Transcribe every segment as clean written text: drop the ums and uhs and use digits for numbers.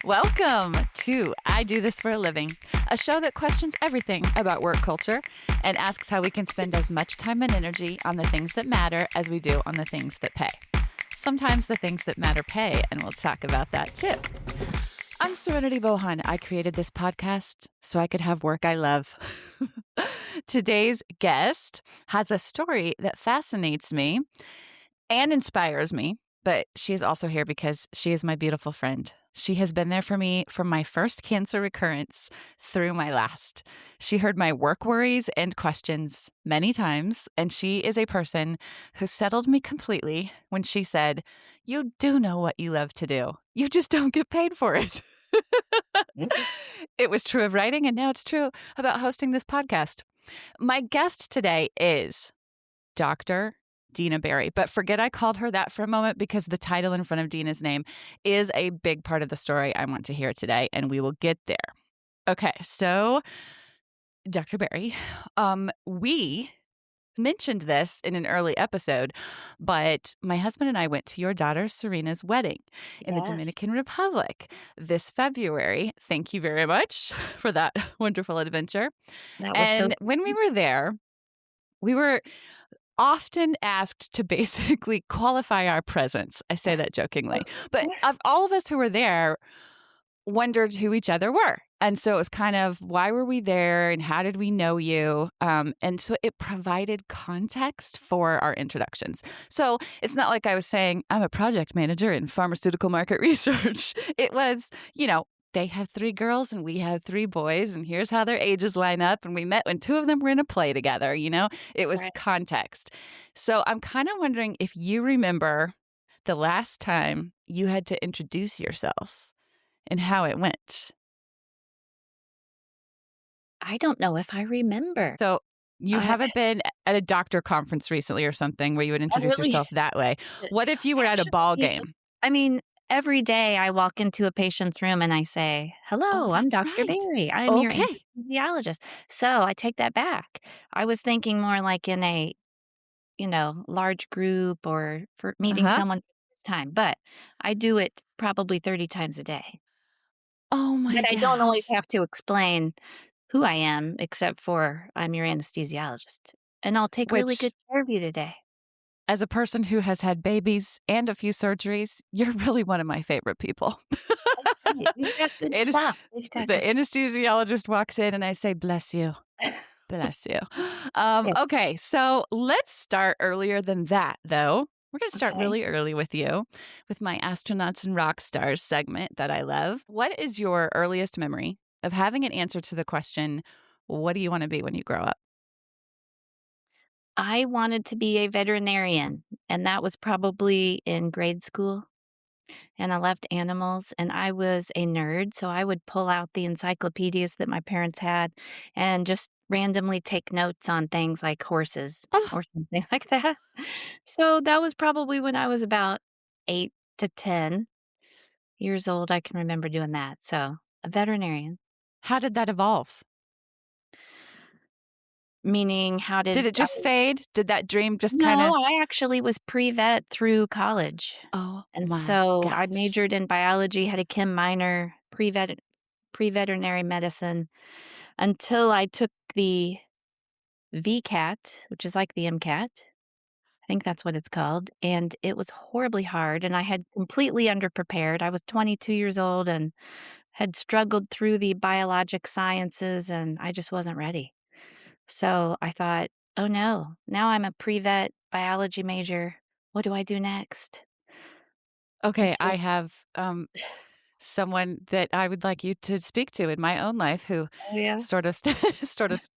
Welcome to I Do This for a Living, a show that questions everything about work culture and asks how we can spend as much time and energy on the things that matter as we do on the things that pay. Sometimes the things that matter pay, and we'll talk about that too. I'm Serenity Bohan. I created this podcast so I could have work I love. Today's guest has a story that fascinates me and inspires me, but she is also here because she is my beautiful friend. She has been there for me from my first cancer recurrence through my last. She heard my work worries and questions many times, and she is a person who settled me completely when she said, "You do know what you love to do. You just don't get paid for it." It was true of writing, and now it's true about hosting this podcast. My guest today is Dr. Deana Berrey, but forget I called her that for a moment because the title in front of Deana's name is a big part of the story I want to hear today, and we will get there. Okay, so Dr. Berrey, we mentioned this in an early episode, but my husband and I went to your daughter Serena's wedding in the Dominican Republic this February. Thank you very much for that wonderful adventure. That was When we were there, we were often asked to basically qualify our presence. I say that jokingly. But of all of us who were there, wondered who each other were. And so it was kind of, why were we there and how did we know you? And so it provided context for our introductions. So it's not like I was saying, I'm a project manager in pharmaceutical market research. It was, they have 3 girls and we have 3 boys, and here's how their ages line up. And we met when 2 of them were in a play together, It was context. So I'm kind of wondering if you remember the last time you had to introduce yourself and how it went. I don't know if I remember. So you haven't been at a doctor conference recently or something where you would introduce yourself that way. What if you were at a ball game? I mean, every day I walk into a patient's room and I say, "Hello, I'm Dr. Berrey. I'm your anesthesiologist." So I take that back. I was thinking more like in a, large group or for meeting someone for the first time. But I do it probably 30 times a day. Oh my God. But I don't always have to explain who I am, except for I'm your anesthesiologist. And I'll take really good care of you today. As a person who has had babies and a few surgeries, you're really one of my favorite people. You've got good stuff. The anesthesiologist walks in and I say, "Bless you. Bless you." Yes. Okay, so let's start earlier than that, though. We're going to start really early with you, with my Astronauts and Rockstars segment that I love. What is your earliest memory of having an answer to the question, what do you want to be when you grow up? I wanted to be a veterinarian, and that was probably in grade school. And I loved animals, and I was a nerd, so I would pull out the encyclopedias that my parents had and just randomly take notes on things like horses or something like that. So that was probably when I was about 8 to 10 years old. I can remember doing that. So a veterinarian. How did that evolve? Meaning, how did it just fade? Did that dream just No, kind of? I actually was pre-vet through college. Oh, And my so I gosh. majored in biology, had a chem minor, pre-veterinary medicine, until I took the VCAT, which is like the MCAT. I think that's what it's called, and it was horribly hard, and I had completely underprepared. I was 22 years old and had struggled through the biologic sciences, and I just wasn't ready. So I thought, "Oh, no. Now I'm a pre-vet biology major. What do I do next?" Okay, I have someone that I would like you to speak to in my own life who sort of sort of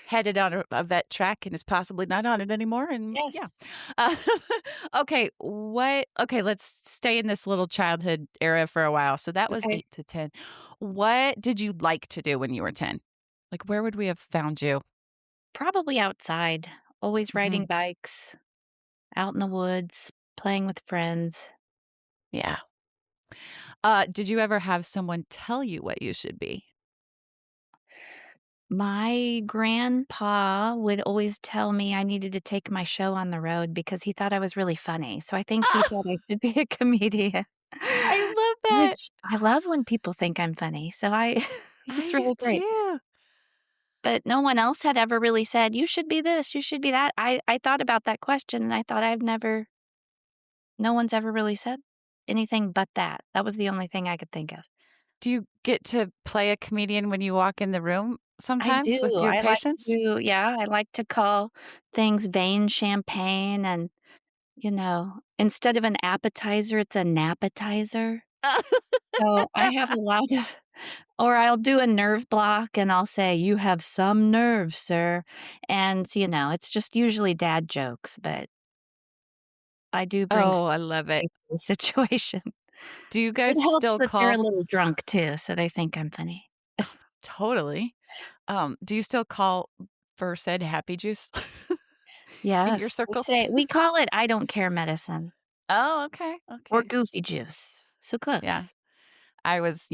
headed on a vet track and is possibly not on it anymore. And Yes. okay, let's stay in this little childhood era for a while. So that was 8 to 10. What did you like to do when you were 10? Like, where would we have found you? Probably outside, always riding bikes, out in the woods, playing with friends. Yeah. Did you ever have someone tell you what you should be? My grandpa would always tell me I needed to take my show on the road because he thought I was really funny. So I think he thought I should be a comedian. I love that. which I love when people think I'm funny, so I it was I do really great. too. But no one else had ever really said, "You should be this, you should be that." I thought about that question, and I thought no one's ever really said anything but that. That was the only thing I could think of. Do you get to play a comedian when you walk in the room I sometimes with do. your patients? I like to call things vein champagne and, instead of an appetizer, it's a napetizer. So I have a lot of or I'll do a nerve block and I'll say, "You have some nerve, sir." And, it's just usually dad jokes, but I do bring Oh, I some love it. to the situation. Do you It guys helps still that they're a call little drunk too, so they think I'm funny. totally. Do you still call Versed happy juice in your Yes, circles? we call it "I don't care medicine" Oh, okay, or okay. "goofy juice." So Yeah. close. I was,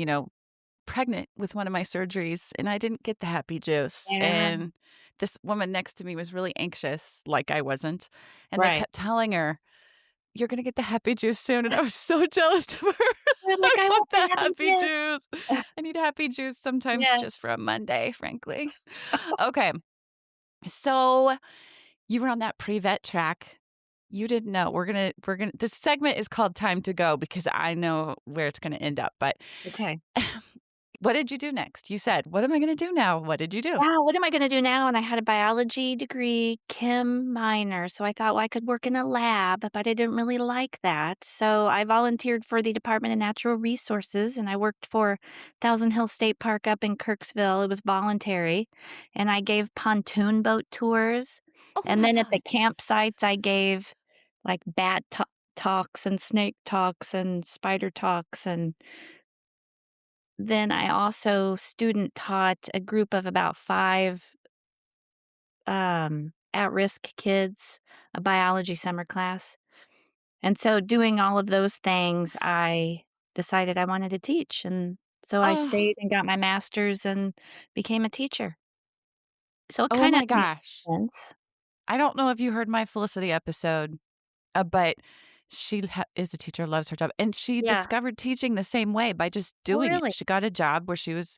pregnant with one of my surgeries, and I didn't get the happy juice, Yeah, and this woman next to me was really anxious, like I wasn't, and they right. kept telling her, "You're gonna get the happy juice soon," and I was so jealous of her. You're I like, "I want want the the happy happy juice." juice. I need happy juice sometimes Yes. just for a Monday, frankly. Okay, so you were on that pre-vet track. You didn't know. We're gonna this segment is called Time to Go because I know where it's gonna end up, but Okay. what did you do next? You said, "What am I gonna do now?" What did you do? Wow, what am I gonna do now? And I had a biology degree, chem minor, so I thought, well, I could work in a lab, but I didn't really like that. So I volunteered for the Department of Natural Resources, and I worked for Thousand Hill State Park up in Kirksville. It was voluntary, and I gave pontoon boat tours. Oh And my then at the god. campsites, I gave like talks and snake talks and spider talks and then I also student taught a group of about 5, at-risk kids, a biology summer class, and so doing all of those things, I decided I wanted to teach, and so I Oh, stayed and got my master's and became a teacher. So it oh kinda my makes gosh. sense. I don't know if you heard my Felicity episode, but she is a teacher, loves her job, and she Yeah. discovered teaching the same way by just Oh, doing it. really? She got a job where she was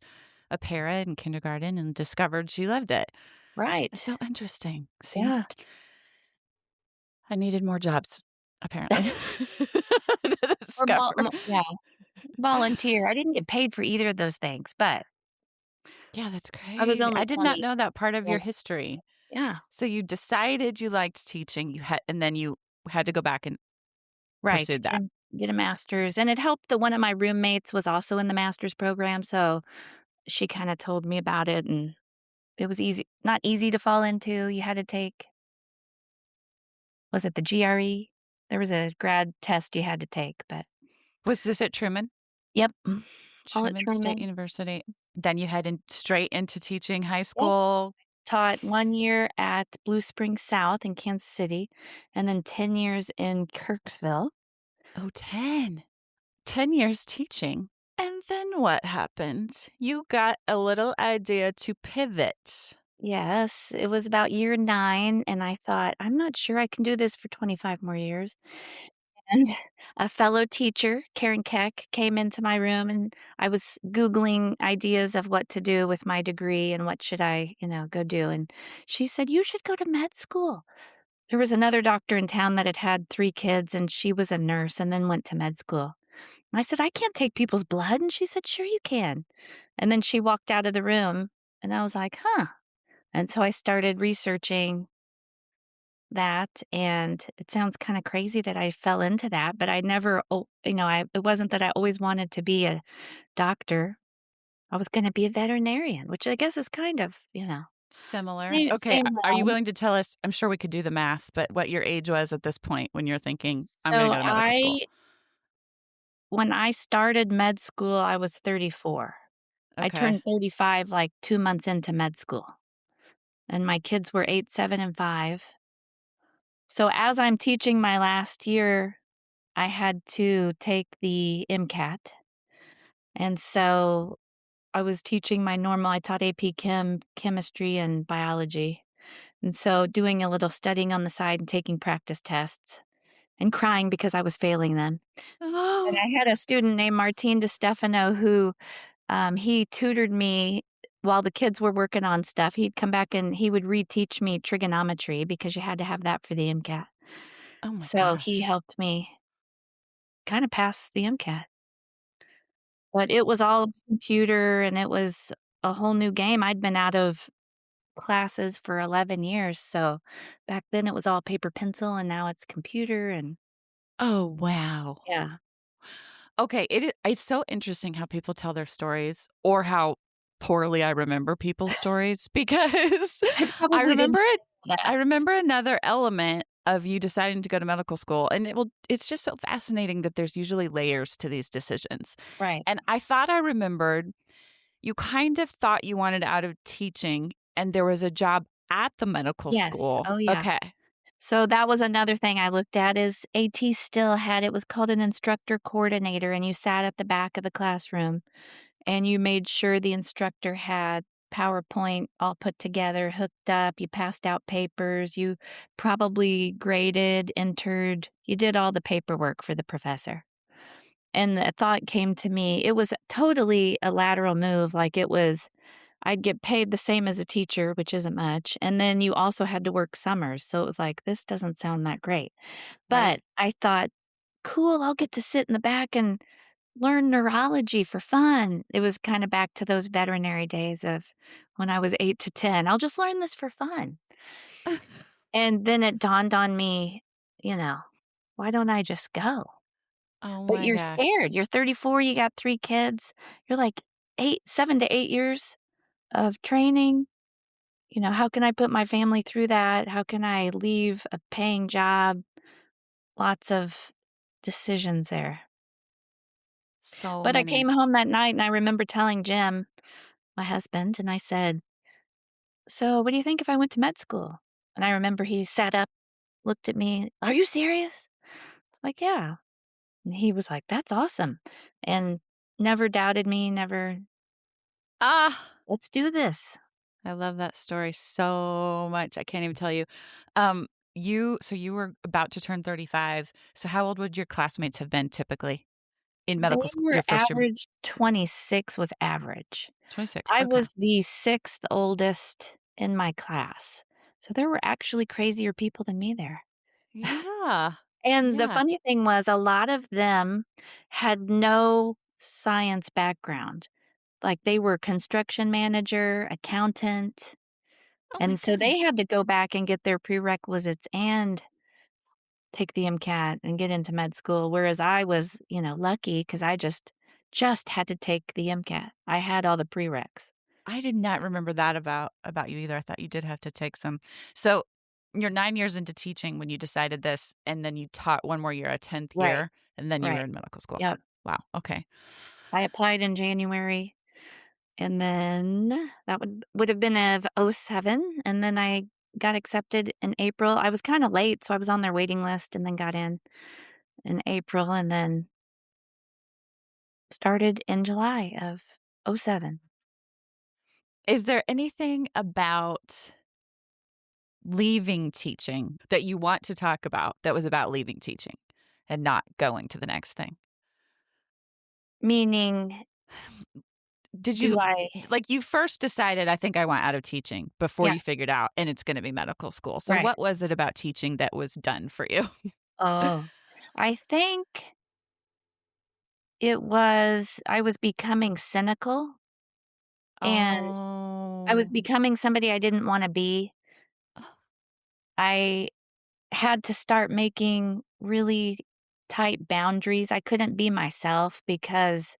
a para in kindergarten and discovered she loved it. It's Right. so interesting. See? Yeah. I needed more jobs, apparently, to Or discover. yeah, volunteer. I didn't get paid for either of those things, but Yeah, that's I was crazy. only I did not 20. know that part of Yeah. your history. Yeah. So you decided you liked teaching, and then you had to go back and Right, pursued that. get a master's, and it helped that one of my roommates was also in the master's program, so she kinda told me about it, and it was not easy to fall into, you had to take was it the GRE? There was a grad test you had to take, but Was this at Truman? yep, all at Truman State Truman. University. Then you head straight into teaching high Yep, school. taught 1 year at Blue Springs South in Kansas City, and then 10 years in Kirksville. Oh, 10 years teaching. And then what happened? You got a little idea to pivot. Yes, it was about year 9, and I thought, "I'm not sure I can do this for 25 more years." And a fellow teacher, Karen Keck, came into my room, and I was Googling ideas of what to do with my degree and what should I, go do, and she said, "You should go to med school." There was another doctor in town that had had 3 kids, and she was a nurse and then went to med school. And I said, "I can't take people's blood," and she said, "Sure you can." And then she walked out of the room, and I was like, "Huh." And so I started researching that, and it sounds kinda crazy that I fell into that, but I never it wasn't that I always wanted to be a doctor. I was gonna be a veterinarian, which I guess is kind of, Similar. Okay. same Are you realm. willing to tell us? I'm sure we could do the math, but what your age was at this point when you're thinking, I'm going to So go to medical school? I when I started med school, I was 34. I Okay. turned 35, like, 2 months into med school, and my kids were 8, 7, and 5. So as I'm teaching my last year, I had to take the MCAT, and so I was teaching my normal I taught AP Chem, chemistry, and biology, and so doing a little studying on the side and taking practice tests, and crying because I was failing them. And Oh, I had a student named Martin DeStefano who, he tutored me while the kids were working on stuff. He'd come back and he would reteach me trigonometry because you had to have that for the MCAT. oh my So he gosh. helped me kinda pass the MCAT. But it was all computer and it was a whole new game. I'd been out of classes for 11 years, so back then it was all paper pencil and now it's computer and Oh, wow. yeah. Okay, it's so interesting how people tell their stories or how poorly I remember people's stories because I I probably didn't remember it know I that. remember another element of you deciding to go to medical school, and it's just so fascinating that there's usually layers to these decisions. Right. And I thought I remembered you kind of thought you wanted out of teaching and there was a job at the medical Yes. school. Oh, yeah. Okay. So that was another thing I looked at is AT still had it was called an instructor coordinator, and you sat at the back of the classroom, and you made sure the instructor had PowerPoint all put together, hooked up, you passed out papers, you probably graded, entered, you did all the paperwork for the professor. And the thought came to me, it was totally a lateral move, like it was I'd get paid the same as a teacher, which isn't much, and then you also had to work summers, so it was like, "This doesn't sound that great." Right. But I thought, "Cool, I'll get to sit in the back and learn neurology for fun." It was kinda back to those veterinary days of when I was 8 to 10, "I'll just learn this for fun." And then it dawned on me, you know, why don't I just go? Oh But my you're gosh. scared, you're 34, you got 3 kids, you're like 7 to 8 years of training. You know, how can I put my family through that? How can I leave a paying job? Lots of decisions there. So But I many. came home that night and I remember telling Jim, my husband, and I said, "So, what do you think if I went to med school?" And I remember he sat up, looked at me, "Are you serious?" Like, "Yeah." And he was like, "That's awesome." And never doubted me, never, Ah, "Let's do this." I love that story so much. I can't even tell you. You were about to turn 35. So how old would your classmates have been typically in They medical school? were Your first year, average 26 was average. 26. I Okay. was the 6th oldest in my class, so there were actually crazier people than me there. Yeah. And the Yeah. funny thing was a lot of them had no science background, like, they were construction manager, accountant, Oh my and so they goodness. had to go back and get their prerequisites and take the MCAT and get into med school, whereas I was, lucky because I just had to take the MCAT. I had all the prereqs. I did not remember that about you either. I thought you did have to take some. So you're 9 years into teaching when you decided this, and then you taught one more year, a 10th Right, year, and then you were right. in medical school. Yep. Wow. Okay. I applied in January, and then that would have been of '07, and then I got accepted in April. I was kinda late, so I was on their waiting list and then got in April and then started in July of '07. Is there anything about leaving teaching that you want to talk about that was about leaving teaching and not going to the next thing? Meaning, Did do you I like, you first decided, "I think I want out of teaching," before Yeah, you figured out, and it's gonna be medical school. So right. what was it about teaching that was done for you? Oh, I think I was becoming cynical, and I was Oh. becoming somebody I didn't wanna be. I had to start making really tight boundaries. I couldn't be myself because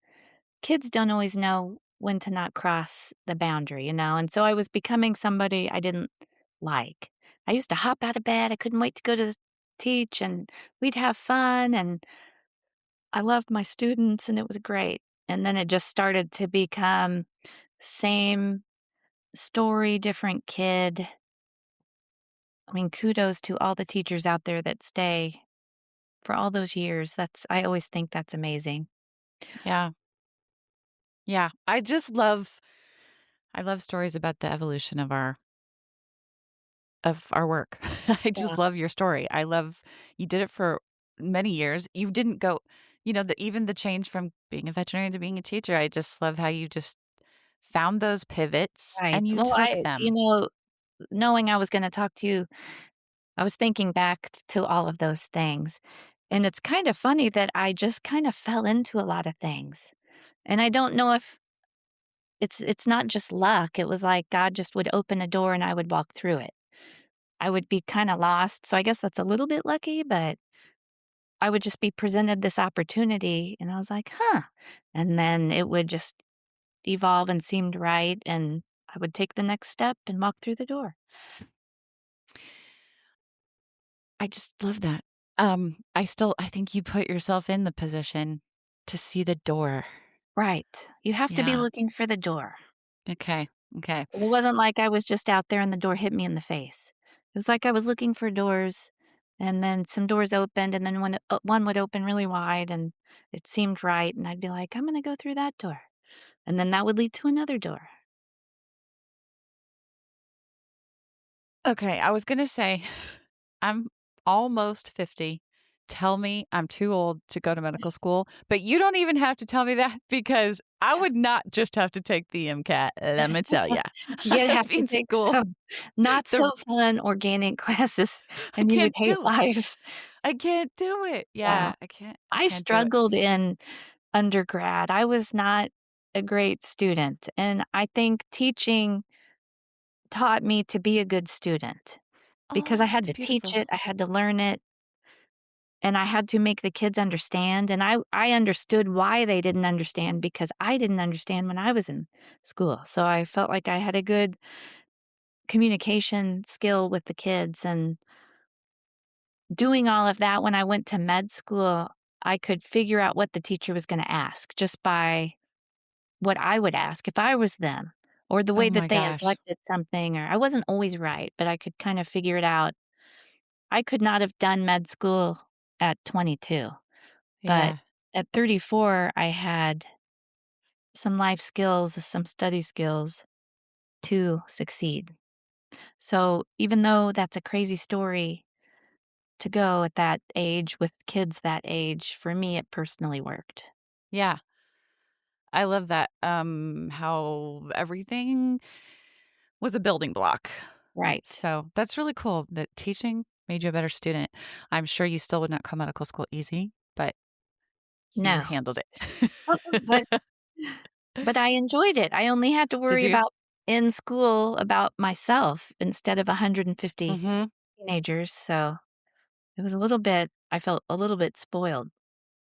kids don't always know when to not cross the boundary, and so I was becoming somebody I didn't like. I used to hop out of bed, I couldn't wait to go to teach, and we'd have fun, and I loved my students, and it was great, and then it just started to become same story, different kid. I mean, kudos to all the teachers out there that stay for all those years. I always think that's amazing. Yeah. Yeah. I love stories about the evolution of our work. I Yeah. just love your story. I love you did it for many years. You didn't go, even the change from being a veterinarian to being a teacher. I just love how you just found those pivots Right. and you Well, took them. knowing I was gonna talk to you, I was thinking back to all of those things, and it's kind of funny that I just kind of fell into a lot of things, and I don't know if it's not just luck, it was like God just would open a door and I would walk through it. I would be kinda lost, so I guess that's a little bit lucky, but I would just be presented this opportunity, and I was like, "Huh," and then it would just evolve and seemed right, and I would take the next step and walk through the door. I just love that. I think you put yourself in the position to see the door. Right. You have to be Yeah. looking for the door. Okay. Okay. 'Cause it wasn't like I was just out there and the door hit me in the face. It was like I was looking for doors, and then some doors opened, and then one would open really wide, and it seemed right, and I'd be like, "I'm gonna go through that door." And then that would lead to another door. Okay. I was going to say, I'm almost 50. Tell me I'm too old to go to medical school, but you don't even have to tell me that because I would not just have to take the MCAT. Let me tell you, You'd I'd have be to in take school. some not The so fun organic classes, I and you would can't hate do it. life. I can't do it. Yeah. Yeah, I can't. I I can't do it. struggled in undergrad. I was not a great student, and I think teaching taught me to be a good student because I Oh, had that's to teach beautiful. it, I had to learn it, and I had to make the kids understand, and I understood why they didn't understand because I didn't understand when I was in school, so I felt like I had a good communication skill with the kids, and doing all of that when I went to med school, I could figure out what the teacher was gonna ask just by what I would ask if I was them, or the Oh way my that they gosh. inflected something, or I wasn't always right, but I could kind of figure it out. I could not have done med school at 22, but Yeah. at 34, I had some life skills, some study skills to succeed. So even though that's a crazy story to go at that age with kids that age, for me, it personally worked. Yeah. I love that. How everything was a building block. Right. So that's really cool that teaching made you a better student. I'm sure you still would not call medical school easy, but you No. handled But it. But I enjoyed it. I only had to Did worry you? about in school about myself instead of 150 Mhm. teenagers, so it was a little bit I felt a little bit spoiled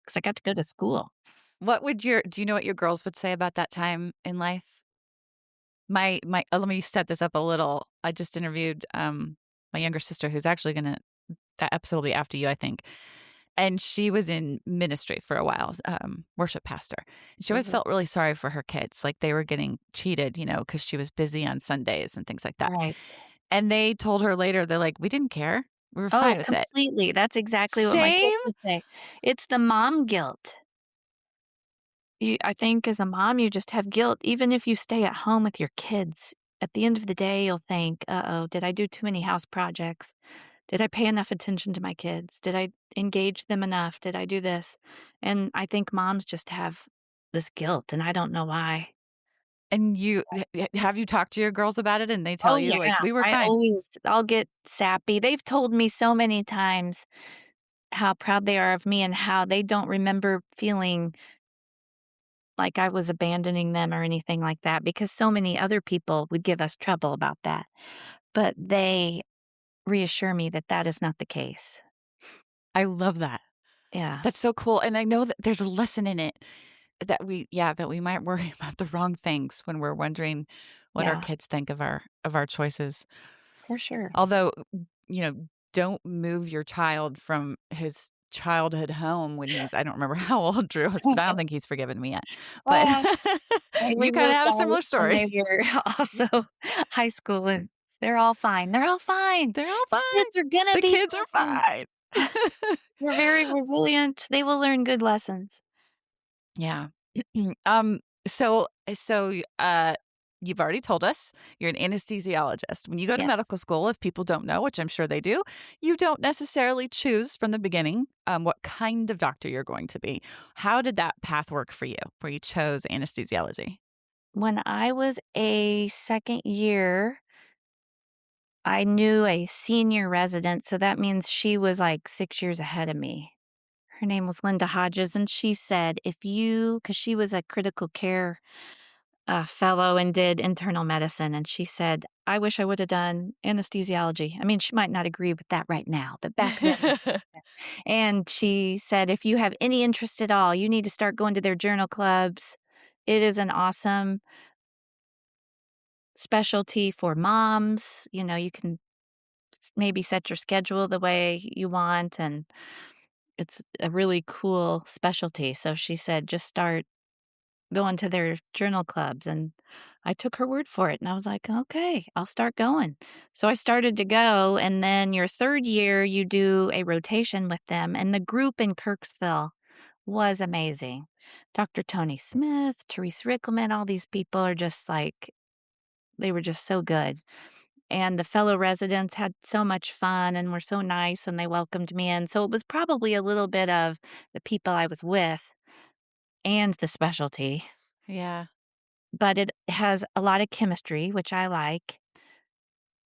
because I got to go to school. What would your do you know what your girls would say about that time in life? Let me set this up a little. I just interviewed, my younger sister who's actually gonna that episode will be after you, I think. And she was in ministry for a while, worship pastor. She always Mhm. felt really sorry for her kids, like they were getting cheated, because she was busy on Sundays and things like that. Right. And they told her later, they're like, "We didn't care. We were Oh, fine with it." completely. That's exactly what my Same? kids would say. It's the mom guilt. I think as a mom, you just have guilt even if you stay at home with your kids. At the end of the day, you'll think, "Uh-oh, did I do too many house projects? Did I pay enough attention to my kids? Did I engage them enough? Did I do this?" And I think moms just have this guilt, and I don't know why. And have you talked to your girls about it and they tell Oh, you, like, yeah. "We were fine." I'll get sappy. They've told me so many times how proud they are of me and how they don't remember feeling like I was abandoning them or anything like that because so many other people would give us trouble about that. But they reassure me that that is not the case. I love that. Yeah. That's so cool, and I know that there's a lesson in it that we might worry about the wrong things when we're wondering what our Yeah, kids think of our choices. for sure. Although, don't move your child from his childhood home when he's I don't remember how old Drew is, but I don't think he's forgiven me yet. But Oh, hey, we you kinda moved have a similar ours when story. they were also high school, and they're all fine. They're all fine. They're all The fine. kids are gonna The be kids are fine. fine. They're very resilient. They will learn good lessons. Yeah. Um, so, you've already told us you're an anesthesiologist. When you go to Yes. medical school, if people don't know, which I'm sure they do, you don't necessarily choose from the beginning what kind of doctor you're going to be. How did that path work for you where you chose anesthesiology? When I was a second year, I knew a senior resident, so that means she was like 6 years ahead of me. Her name was Linda Hodges, and she said, if you, because she was a critical care fellow and did internal medicine, and she said, I wish I would have done anesthesiology. I mean, she might not agree with that right now, but back then, that's what she said. And she said, if you have any interest at all, you need to start going to their journal clubs. It is an awesome specialty for moms. You know, you can maybe set your schedule the way you want, and it's a really cool specialty. So she said, just start going to their journal clubs, and I took her word for it, and I was like, "Okay, I'll start going." So I started to go, and then your 3rd year, you do a rotation with them, and the group in Kirksville was amazing. Dr. Tony Smith, Therese Rickelman, all these people are just like they were just so good, and the fellow residents had so much fun and were so nice, and they welcomed me in, so it was probably a little bit of the people I was with and the specialty. Yeah. But it has a lot of chemistry, which I like,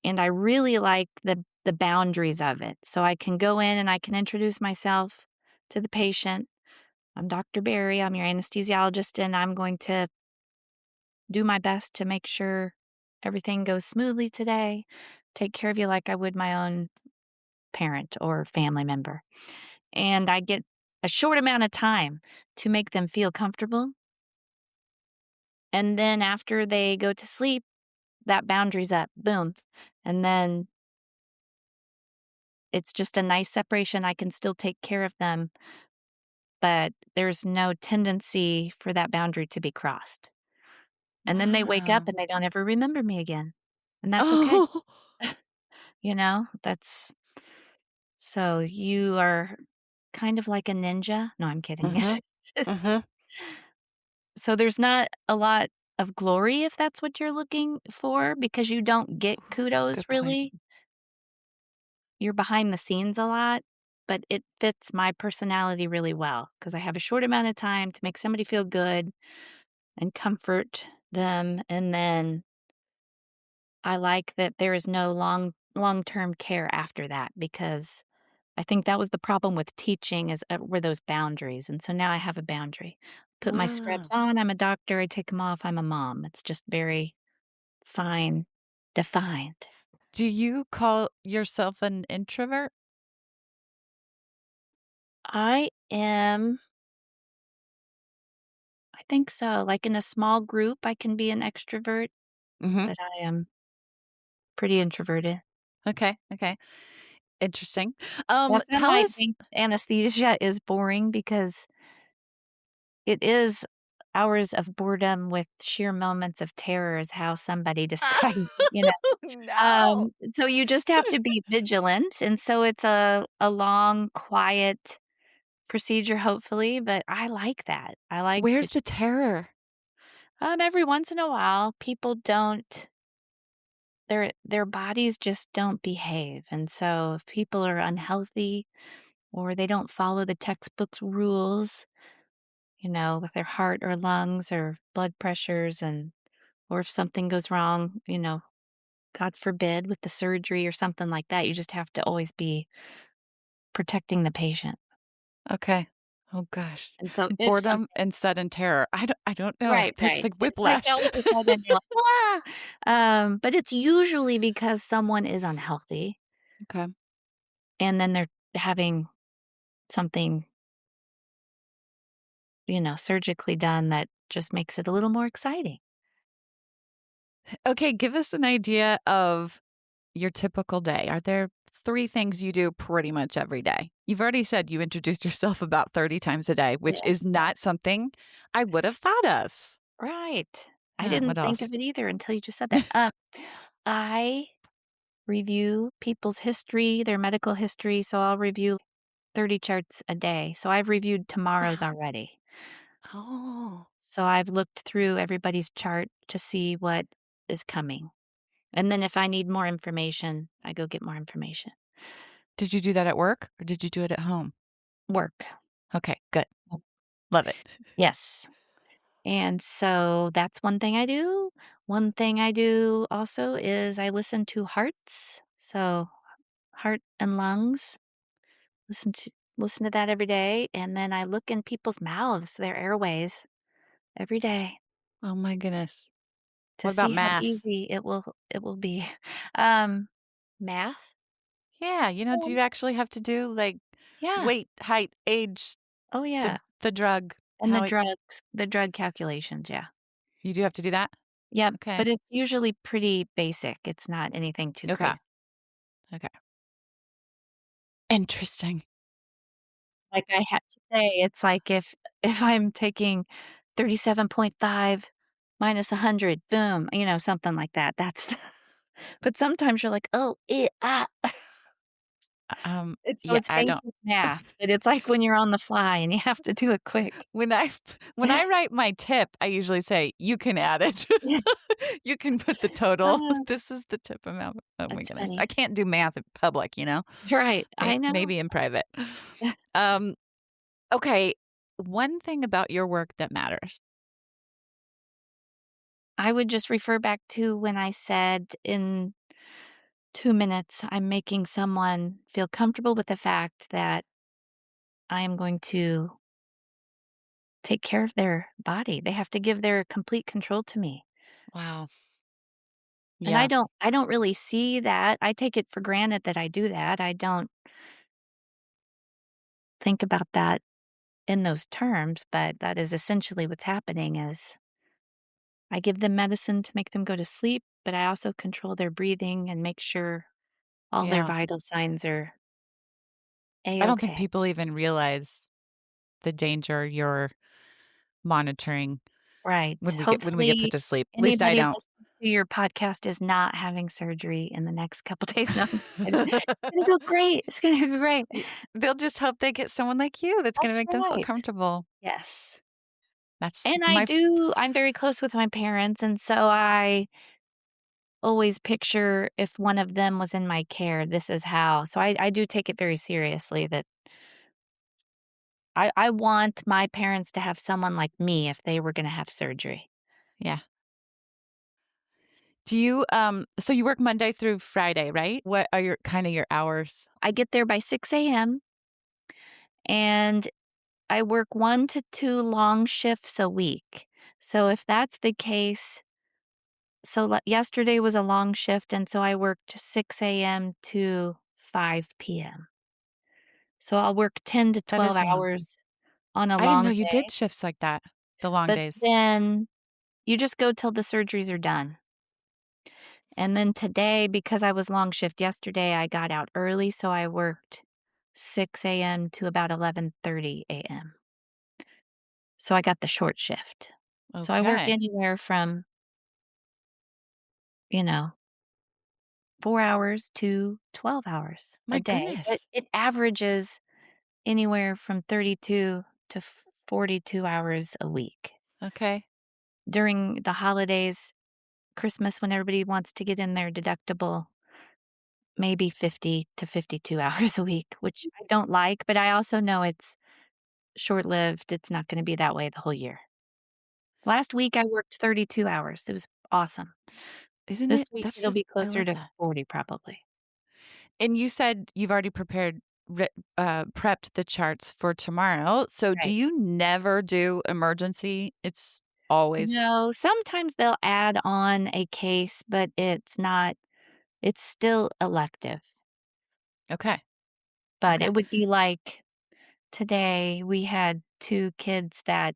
and I really like the boundaries of it. So I can go in and I can introduce myself to the patient. I'm Dr. Berry, I'm your anesthesiologist, and I'm going to do my best to make sure everything goes smoothly today, take care of you like I would my own parent or family member. And I get a short amount of time to make them feel comfortable. And then after they go to sleep, that boundary's up, boom. And then it's just a nice separation. I can still take care of them, but there's no tendency for that boundary to be crossed. And then they wake up Wow. and they don't ever remember me again. And that's okay. Oh, That's so you are kind of like a ninja. No, I'm kidding. mhm, mhm. So there's not a lot of glory if that's what you're looking for because you don't get kudos Good point. really. You're behind the scenes a lot, but it fits my personality really well because I have a short amount of time to make somebody feel good and comfort them, and then I like that there is no long-term care after that because I think that was the problem with teaching is were those boundaries, and so now I have a boundary. Put my scrubs Wow. on, I'm a doctor, I take them off, I'm a mom. It's just very fine defined. Do you call yourself an introvert? I am I think so, like, in a small group, I can be an extrovert, Mhm. but I am pretty introverted. Okay, okay. Interesting. Yeah, some Tell might us think anesthesia is boring because it is hours of boredom with sheer moments of terror is how somebody described it, you know? No. So you just have to be vigilant, and so it's a long, quiet procedure, hopefully, but I like that. I like to Where's the terror? every once in a while, people don't their bodies just don't behave, and so if people are unhealthy or they don't follow the textbook's rules, you know, with their heart or lungs or blood pressures or if something goes wrong, you know, God forbid with the surgery or something like that, you just have to always be protecting the patient. Okay. Oh gosh. And so if Boredom something and sudden terror. I don't know. right, It's right. like So it's like whiplash. all of a sudden you're like, but it's usually because someone is unhealthy Okay. and then they're having something, you know, surgically done that just makes it a little more exciting. Okay, give us an idea of your typical day. Are there 3 things you do pretty much every day? You've already said you introduced yourself about 30 times a day, which Yes, is not yes. something I would have thought of. Right. I Yeah, what didn't think of else? it either until you just said that. I review people's history, their medical history, so I'll review 30 charts a day. So I've reviewed tomorrow's Wow. already. Oh. So I've looked through everybody's chart to see what is coming. And then if I need more information, I go get more information. Did you do that at work or did you do it at home? Work. Okay, good. Love it. Yes. And so that's one thing I do. One thing I do also is I listen to hearts. So heart and lungs. Listen to that every day. And then I look in people's mouths, their airways, every day Oh my goodness. to What about see how math? easy it will be. Um, math? Yeah, do Um, you actually have to do like yeah. weight, height, age, Oh, the yeah. the drug, And how it the drug calculations, yeah. you do have to do that? Yep, Okay. but it's usually pretty basic. It's not anything too Okay. crazy. Okay. Interesting. Like I had today, it's like if I'm taking 37.5 minus 100, boom, something like that. That's but sometimes you're like, "Oh, ah." Yeah, It's I don't basic math, but it's like when you're on the fly and you have to do it quick. when I when I write my tip, I usually say, "You can add it. Yeah. You can put the total. Oh, This is the tip amount." Oh my that's goodness. I funny. can't do math in public, Right, I know. Maybe in private. Um, okay, one thing about your work that matters. I would just refer back to when I said in 2 minutes, I'm making someone feel comfortable with the fact that I am going to take care of their body. They have to give their complete control to me. Wow. And I Yeah. don't I don't really see that. I take it for granted that I do that. I don't think about that in those terms, but that is essentially what's happening is I give them medicine to make them go to sleep, but I also control their breathing and make sure all their Yeah. vital signs are I don't think A-okay. people even realize the danger you're monitoring Right. when we get put Hopefully, to sleep. At least I anybody don't. listening to your podcast is not having surgery in the next couple days. No, I'm just kidding. It's gonna go great. It's gonna go great. Y They'll just hope they get someone like you that's gonna That's make them feel right. comfortable. Yes. That's And my f I'm very close with my parents, and so I always picture if one of them was in my care, this is how. So I do take it very seriously that I want my parents to have someone like me if they were gonna have surgery. yeah. Do you, so you work Monday through Friday, right? What are your hours? I get there by 6 AM, and I work 1 to 2 long shifts a week. So if that's the case yesterday was a long shift, and so I worked 6 AM to 5 PM. So I'll work 10 to That 12 is long. hours on a I didn't know long you day, did shifts like that, the long but days. then you just go till the surgeries are done. And then today, because I was long shift yesterday, I got out early, so I worked 6 AM to about 11:30 AM. So I got the short shift. So I work Okay. anywhere from, you know, 4 hours to 12 hours My a day, but goodness. it averages anywhere from 32 to 42 hours a week. Okay. During the holidays, Christmas, when everybody wants to get in their deductible, maybe 50 to 52 hours a week, which I don't like, but I also know it's short-lived. It's not gonna be that way the whole year. Last week, I worked 32 hours. It was awesome. Isn't This it? week, That's it'll just be I closer love to that. 40 probably. And you said you've already prepped the charts for tomorrow. So do Right. you never do emergency? It's always No, sometimes they'll add on a case, but it's still elective. okay. But Okay. it would be like today we had 2 kids that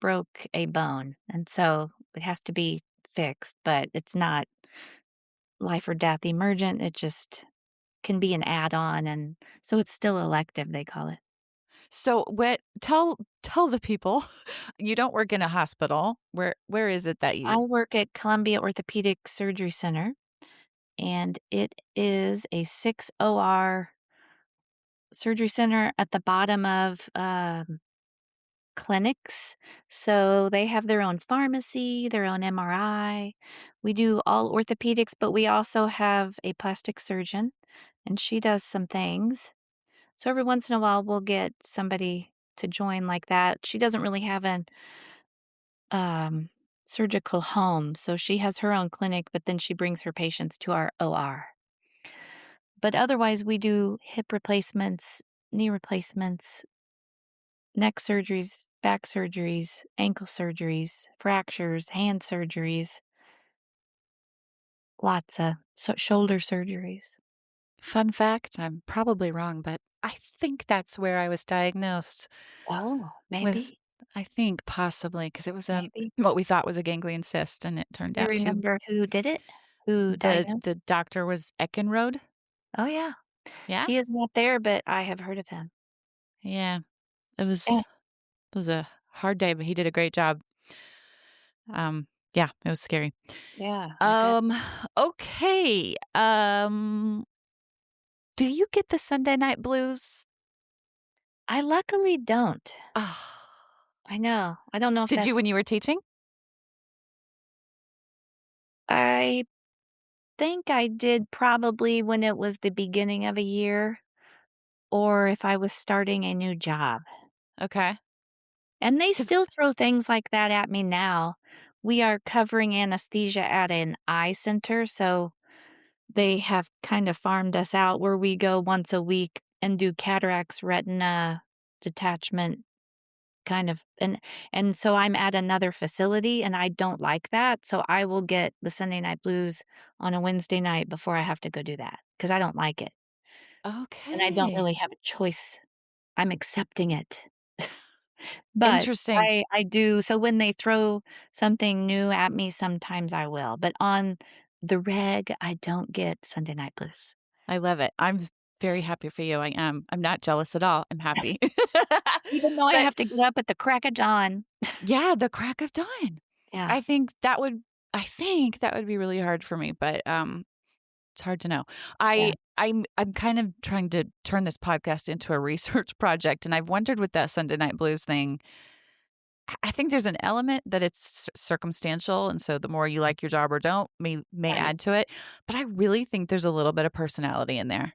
broke a bone, and so it has to be fixed, but it's not life or death emergent, it just can be an add-on, and so it's still elective, they call it. So what tell the people you don't work in a hospital. Where is it that I you work at Columbia Orthopedic Surgery Center, and it is a 6 OR surgery center at the bottom of, clinics. So they have their own pharmacy, their own MRI. We do all orthopedics, but we also have a plastic surgeon, and she does some things. So every once in a while, we'll get somebody to join like that. She doesn't really have an um, surgical home, so she has her own clinic, but then she brings her patients to our OR. But otherwise, we do hip replacements, knee replacements, neck surgeries, back surgeries, ankle surgeries, fractures, hand surgeries, lots of shoulder surgeries. Fun fact, I'm probably wrong, but I think that's where I was diagnosed Oh, with, maybe, I think possibly because it was maybe. what we thought was a ganglion cyst, and it turned Do you out to remember who did it? Who the diagnosed? doctor was Eckenrode. Oh, yeah. Yeah? He is not there, but I have heard of him. Yeah. It Yeah, was a hard day, but he did a great job. Yeah, it was scary. yeah, I bet. Um, okay. Do you get the Sunday night blues? I luckily don't. Oh. I know. I don't know if Did you when that's you were teaching? I think I did probably when it was the beginning of a year or if I was starting a new job. Okay. And they 'Cause still throw things like that at me now. We are covering anesthesia at an eye center, so they have kind of farmed us out where we go once a week and do cataracts, retina detachment kind of and so I'm at another facility and I don't like that, so I will get the Sunday night blues on a Wednesday night before I have to go do that because I don't like it, and I don't okay. really have a choice. I'm accepting it. But Interesting. I do so when they throw something new at me, sometimes I will, but on the reg, I don't get Sunday night blues. I love it. Very happy for you. I am. I'm not jealous at all. I'm happy. Even though I But have to get up at the crack of dawn. yeah, the crack of dawn. Yeah, I think that would I think that would be really hard for me, but, it's hard to know. yeah, I'm kind of trying to turn this podcast into a research project, and I've wondered with that Sunday Night Blues thing, I think there's an element that it's circumstantial, and so the more you like your job or don't may right. add to it, but I really think there's a little bit of personality in there,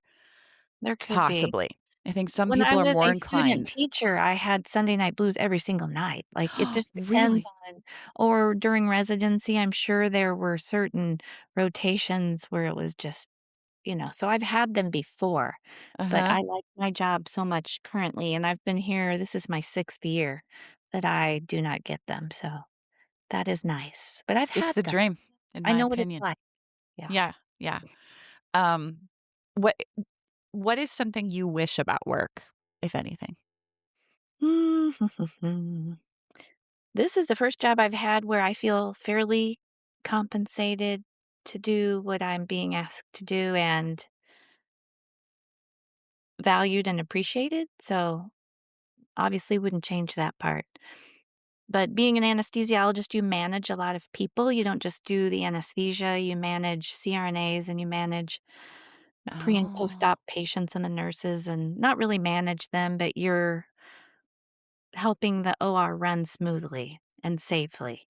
There could be. possibly. I think some When I people are was more a student inclined. teacher, I had Sunday night blues every single night, like, it just depends Really? on or during residency, I'm sure there were certain rotations where it was just so I've had them before, but Uh-huh. I like my job so much currently, and I've been here this is my 6th year that I do not get them, so that is nice, but I've It's had the them. dream, in I my know what it's opinion. like. Yeah. Yeah, yeah. Um, what what is something you wish about work, if anything? This is the first job I've had where I feel fairly compensated to do what I'm being asked to do and valued and appreciated, so obviously wouldn't change that part. But being an anesthesiologist, you manage a lot of people. You don't just do the anesthesia, you manage CRNAs and you manage the pre and Oh. post-op patients and the nurses and not really manage them, but you're helping the OR run smoothly and safely.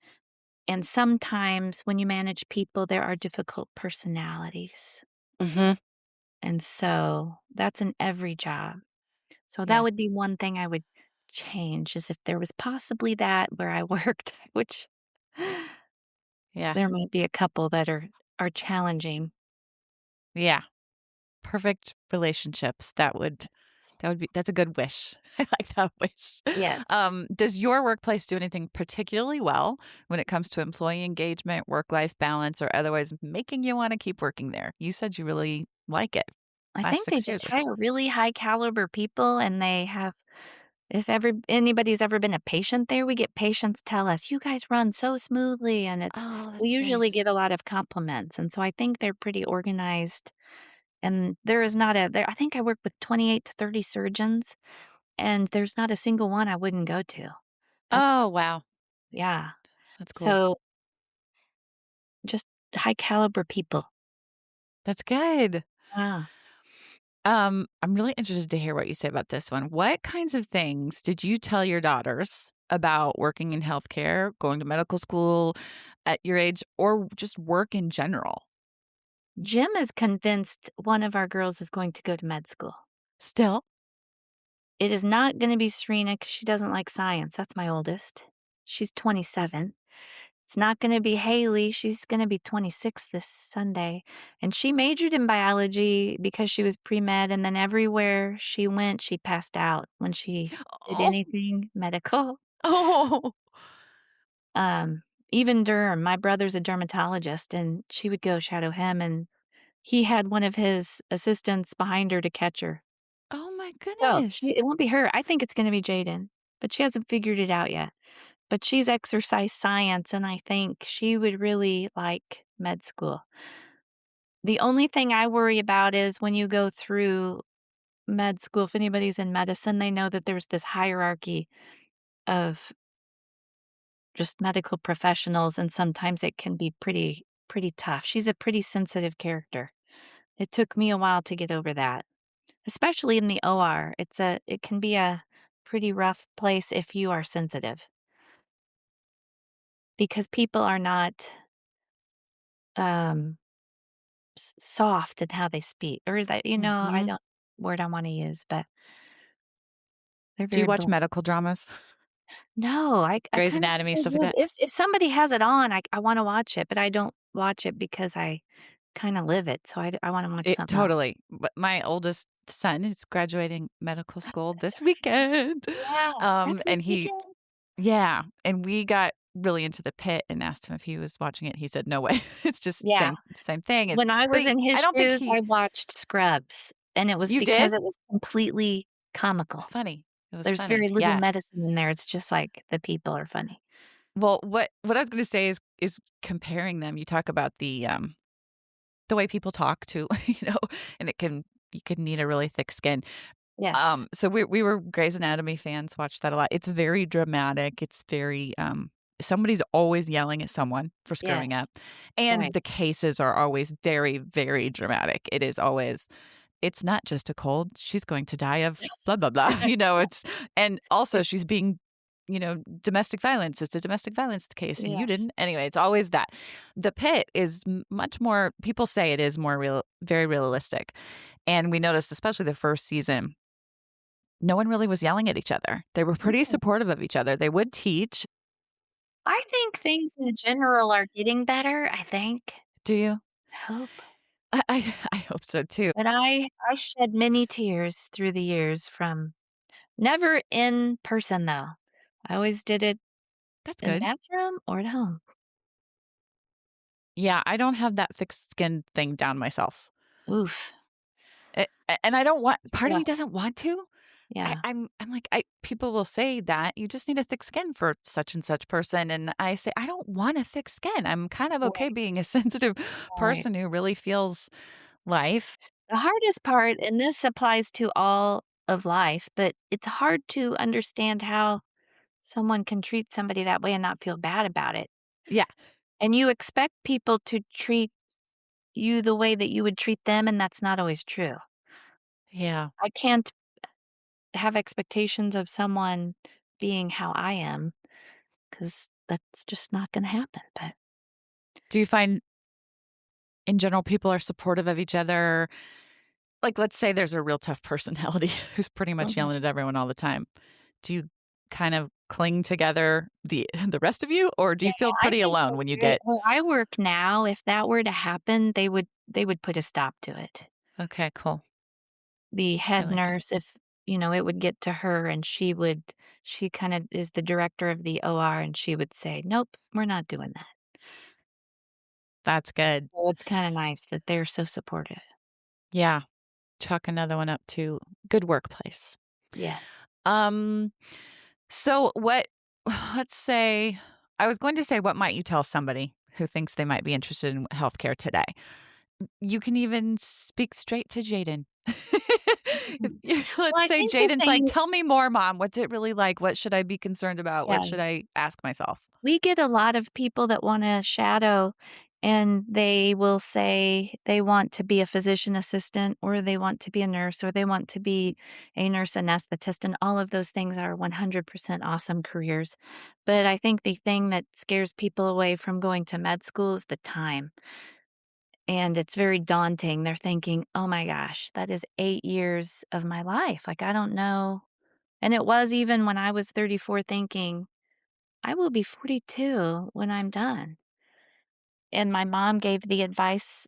And sometimes when you manage people, there are difficult personalities. Mhm. And so that's in every job. So that Yeah, would be one thing I would change is if there was possibly that where I worked, which yeah, there might be a couple that are challenging. yeah. Perfect relationships. That's a good wish. I like that wish. Yes. Does your workplace do anything particularly well when it comes to employee engagement, work-life balance, or otherwise making you wanna keep working there? You said you really like it. I Last think they 6 just years or so. hire really high caliber people and they have if anybody's ever been a patient there, we get patients tell us, "You guys run so smoothly," and Oh, we that's usually nice. get a lot of compliments, and so I think they're pretty organized, and there is not a there I think I work with 28 to 30 surgeons, and there's not a single one I wouldn't go to. That's Oh, wow. yeah. That's cool. So, just high caliber people. That's good. Yeah. I'm really interested to hear what you say about this one. What kinds of things did you tell your daughters about working in healthcare, going to medical school at your age, or just work in general? Jim is convinced one of our girls is going to go to med school. Still? It is not gonna be Serena because she doesn't like science. That's my oldest. She's 27. It's not gonna be Haley. She's gonna be 26 this Sunday, and she majored in biology because she was pre-med, and then everywhere she went, she passed out when she did Oh, anything medical. oh, Um, Even derm. My brother's a dermatologist, and she would go shadow him, and he had one of his assistants behind her to catch her. oh my So, goodness. it won't be her. I think it's gonna be Jaden, but she hasn't figured it out yet. But she's exercise science, and I think she would really like med school. The only thing I worry about is when you go through med school, if anybody's in medicine, they know that there's this hierarchy of just medical professionals, and sometimes it can be pretty tough. She's a pretty sensitive character. It took me a while to get over that, especially in the OR. It can be a pretty rough place if you are sensitive because people are not um soft in how they speak or that I Mhm. don't word I wanna use, but they're Do you very watch blunt. medical dramas? No, I Grey's kinda Anatomy, stuff like figured that? if somebody has it on, I wanna watch it, but I don't watch it because I kinda live it, so I wanna watch It something else. totally. But my oldest son is graduating medical school this weekend. Yeah, that's And this he weekend. yeah, and we got really into The Pit and asked him if he was watching it. He said, "No way." It's just Yeah. same thing. It's When I but was in I his don't think shoes, he I watched Scrubs, and it was You did? because It it was completely was comical. funny. It was There's funny. very little Yeah. medicine in there, it's just like the people are funny. Well, what I was gonna say is comparing them. You talk about the way people talk to, and you can need a really thick skin. Yes. So we were Grey's Anatomy fans, watched that a lot. It's very dramatic. It's very, somebody's always yelling at someone for screwing Yes. up, and Right. the cases are always very, very dramatic. It is always it's not just a cold, she's going to die of blah, blah, blah, it's and also she's being, domestic violence. It's a domestic violence case and you Yes. didn't. Anyway, it's always that. The Pit is much more people say it is more real, very realistic. And we noticed, especially the first season, no one really was yelling at each other. They were pretty Mm. supportive of each other. They would teach. I think things in general are getting better, I think. Do you? I hope. I hope so too. But I shed many tears through the years from never in person, though. I always did it That's in the good. bathroom or at home. Yeah, I don't have that thick skin thing down myself. Oof. And I don't want part of me Rough. doesn't want to. Yeah. I'm like I people will say that you just need a thick skin for such and such person, and I say I don't want a thick skin. I'm kind of okay Right, being a sensitive right. person who really feels life. The hardest part, and this applies to all of life, but it's hard to understand how someone can treat somebody that way and not feel bad about it. Yeah, And you expect people to treat you the way that you would treat them, and that's not always true. yeah. I can't have expectations of someone being how I am because that's just not gonna happen, but Do you find in general people are supportive of each other? Like, let's say there's a real tough personality who's pretty much Mhm. yelling at everyone all the time. Do you kind of cling together the rest of you, or do Yeah, you feel I pretty think alone that when you get where I work now, if that were to happen, they would put a stop to it. okay, cool. The I head like that. nurse, if, it would get to her and she kinda is the director of the OR, and she would say, "Nope, we're not doing that." That's good. So it's kinda nice that they're so supportive. Yeah. Chalk another one up to good workplace. Yes. Um, so what let's say I was going to say what might you tell somebody who thinks they might be interested in healthcare today? You can even speak straight to Jaden. Mhm. Let's Well, I say think the Jaden's like, thing "Tell me more, mom. What's it really like? What should I be concerned about? What yeah, should I ask myself?" we get a lot of people that wanna shadow, and they will say they want to be a physician assistant, or they want to be a nurse, or they want to be a nurse anesthetist, and all of those things are 100% awesome careers. But I think the thing that scares people away from going to med school is the time, and it's very daunting. They're thinking, "Oh my gosh, that is 8 years of my life, like, I don't know." And it was even when I was 34 thinking, "I will be 42 when I'm done." And my mom gave the advice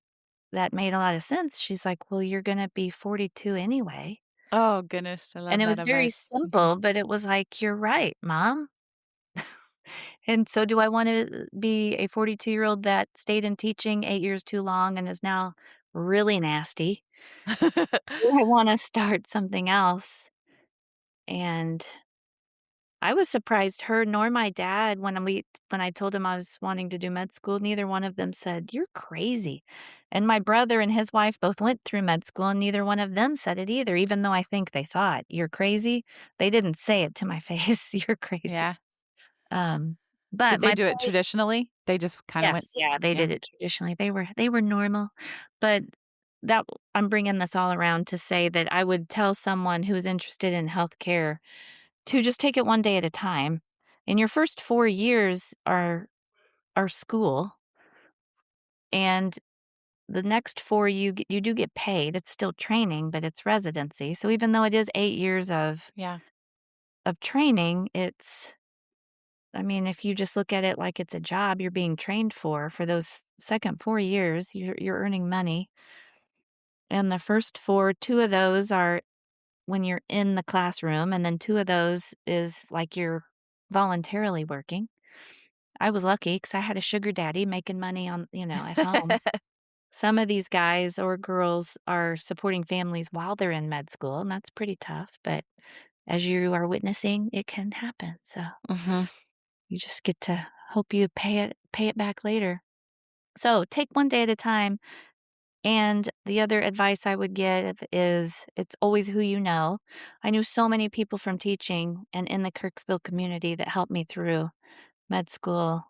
that made a lot of sense. She's like, "Well, you're gonna be 42 anyway." Oh, goodness, I And love it that was very advice. Mhm. simple, but it was like, "You're right, mom." And so do I wanna be a 42-year-old that stayed in teaching 8 years too long and is now really nasty? Or I wanna start something else? And I was surprised her nor my dad when I told him I was wanting to do med school, neither one of them said, "You're crazy." And my brother and his wife both went through med school, and neither one of them said it either, even though I think they thought, "You're crazy." They didn't say it to my face, "You're crazy." Yeah. Um, but Did they my do it point. traditionally? They just kinda went. Yes, yeah, they Yeah. did it traditionally. They were normal, but that I'm bringing this all around to say that I would tell someone who's interested in healthcare to just take it one day at a time. And your first 4 years are school, and the next 4 you do get paid. It's still training, but it's residency. So even though it is 8 years Yeah. of training, it's I mean, if you just look at it like it's a job you're being trained for those second 4 years, you're earning money. And the first 4, 2 of those are when you're in the classroom, and then 2 of those is like you're voluntarily working. I was lucky because I had a sugar daddy making money at home. Some of these guys or girls are supporting families while they're in med school, and that's pretty tough, but as you are witnessing, it can happen, so Mhm. you just get to hope you pay it back later. So, take one day at a time, and the other advice I would give is it's always who you know. I knew so many people from teaching and in the Kirksville community that helped me through med school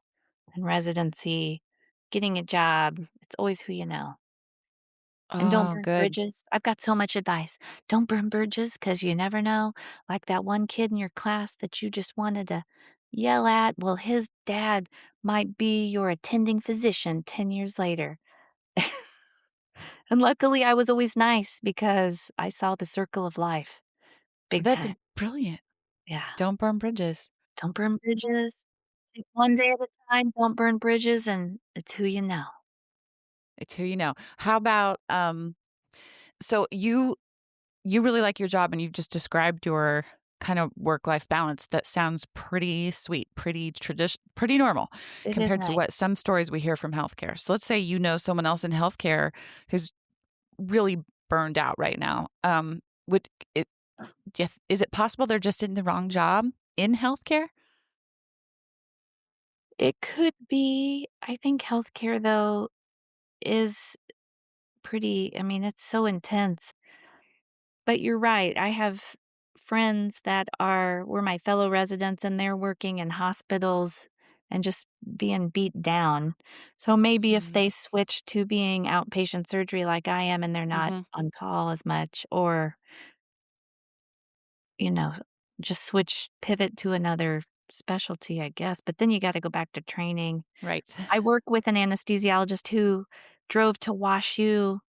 and residency, getting a job. It's always who you know. And don't Oh, burn good. bridges. I've got so much advice. Don't burn bridges because you never know. Like that one kid in your class that you just wanted to yell at. Well, his dad might be your attending physician 10 years later. And luckily, I was always nice because I saw the circle of life big That's time. brilliant. Yeah. Don't burn bridges. Don't burn bridges. Take one day at a time. Don't burn bridges. And it's who you know. It's who you know. How about, so you really like your job and you just described your kind of work-life balance that sounds pretty sweet, pretty normal It is compared to nice. what some stories we hear from healthcare. So let's say you know someone else in healthcare who's really burned out right now. Would it is it possible they're just in the wrong job in healthcare? It could be. I think healthcare, though, is I mean, it's so intense. But you're right. I have friends that were my fellow residents, and they're working in hospitals and just being beat down. So maybe if Mhm. they switch to being outpatient surgery like I am and they're not Mhm. on call as much, or, you know, just pivot to another specialty, I guess. But then you got to go back to training. Right. I work with an anesthesiologist who drove to WashU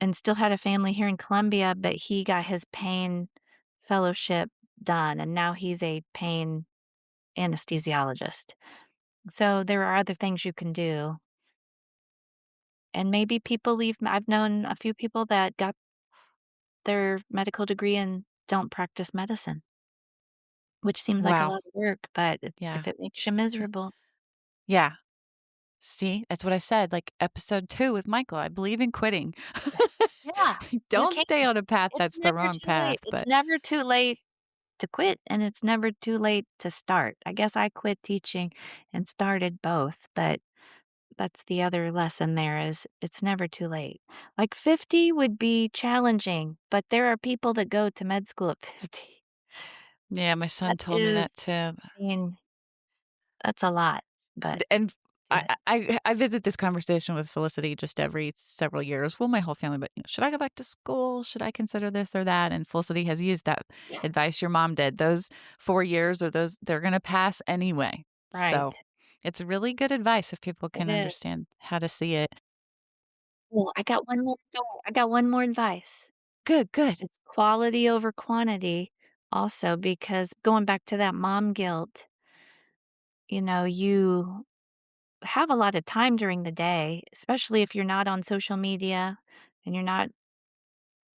and still had a family here in Columbia, but he got his pain fellowship done, and now he's a pain anesthesiologist. So there are other things you can do. And maybe people leave. I've known a few people that got their medical degree and don't practice medicine, which seems like a Wow. lot of work, but Yeah. if it makes you miserable. Yeah. See, that's what I said, like episode 2 with Michael. I believe in quitting. Yeah, you Don't can. stay on a path It's that's the never wrong too path, late. It's but never too late to quit, and it's never too late to start. I guess I quit teaching and started both, but that's the other lesson there is it's never too late. Like 50 would be challenging, but there are people that go to med school at 50. yeah, my That son told me is, that too. I mean, that's a lot, but And I, good. I visit this conversation with Felicity just every several years. Well, my whole family, but should I go back to school? Should I consider this or that? And Felicity has used that advice your mom did. Those 4 years or those, they're going to pass anyway. Right. So it's really good advice if people It can is. understand how to see it. Well, I got one more advice. Good, good. It's quality over quantity also because going back to that mom guilt, you have a lot of time during the day, especially if you're not on social media and you're not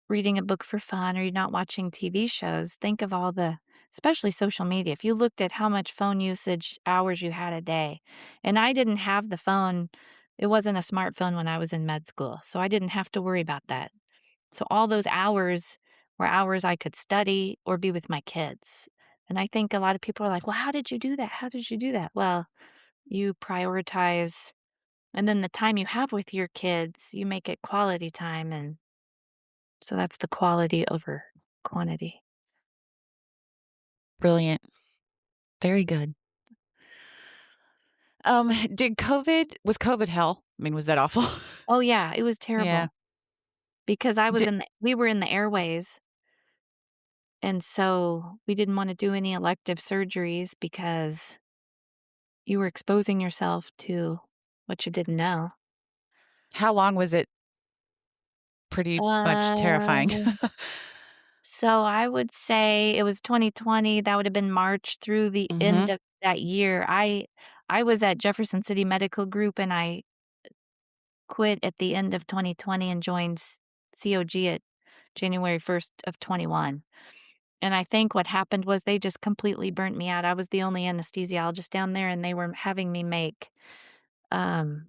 reading a book for fun or you're not watching TV shows. Think of all the, especially social media. If you looked at how much phone usage hours you had a day, and I didn't have the phone, it wasn't a smartphone when I was in med school. So I didn't have to worry about that. So all those hours were hours I could study or be with my kids. And I think a lot of people are like, well, how did you do that? How did you do that? Well, you prioritize, and then the time you have with your kids, you make it quality time. And so that's the quality over quantity. Brilliant. Very good. Was COVID hell? I mean, was that awful? Oh, yeah, it was Yeah. terrible because Did, we were in the airways. And so we didn't want to do any elective surgeries because you were exposing yourself to what you didn't know. how long was it pretty much terrifying? Uh, so I would say it was 2020. That would have been March through the end Mhm. of that year. I was at Jefferson City Medical Group and I quit at the end of 2020 and joined COG at January 1st of 21. And I think what happened was they just completely burnt me out. I was the only anesthesiologist down there and they were having me make um,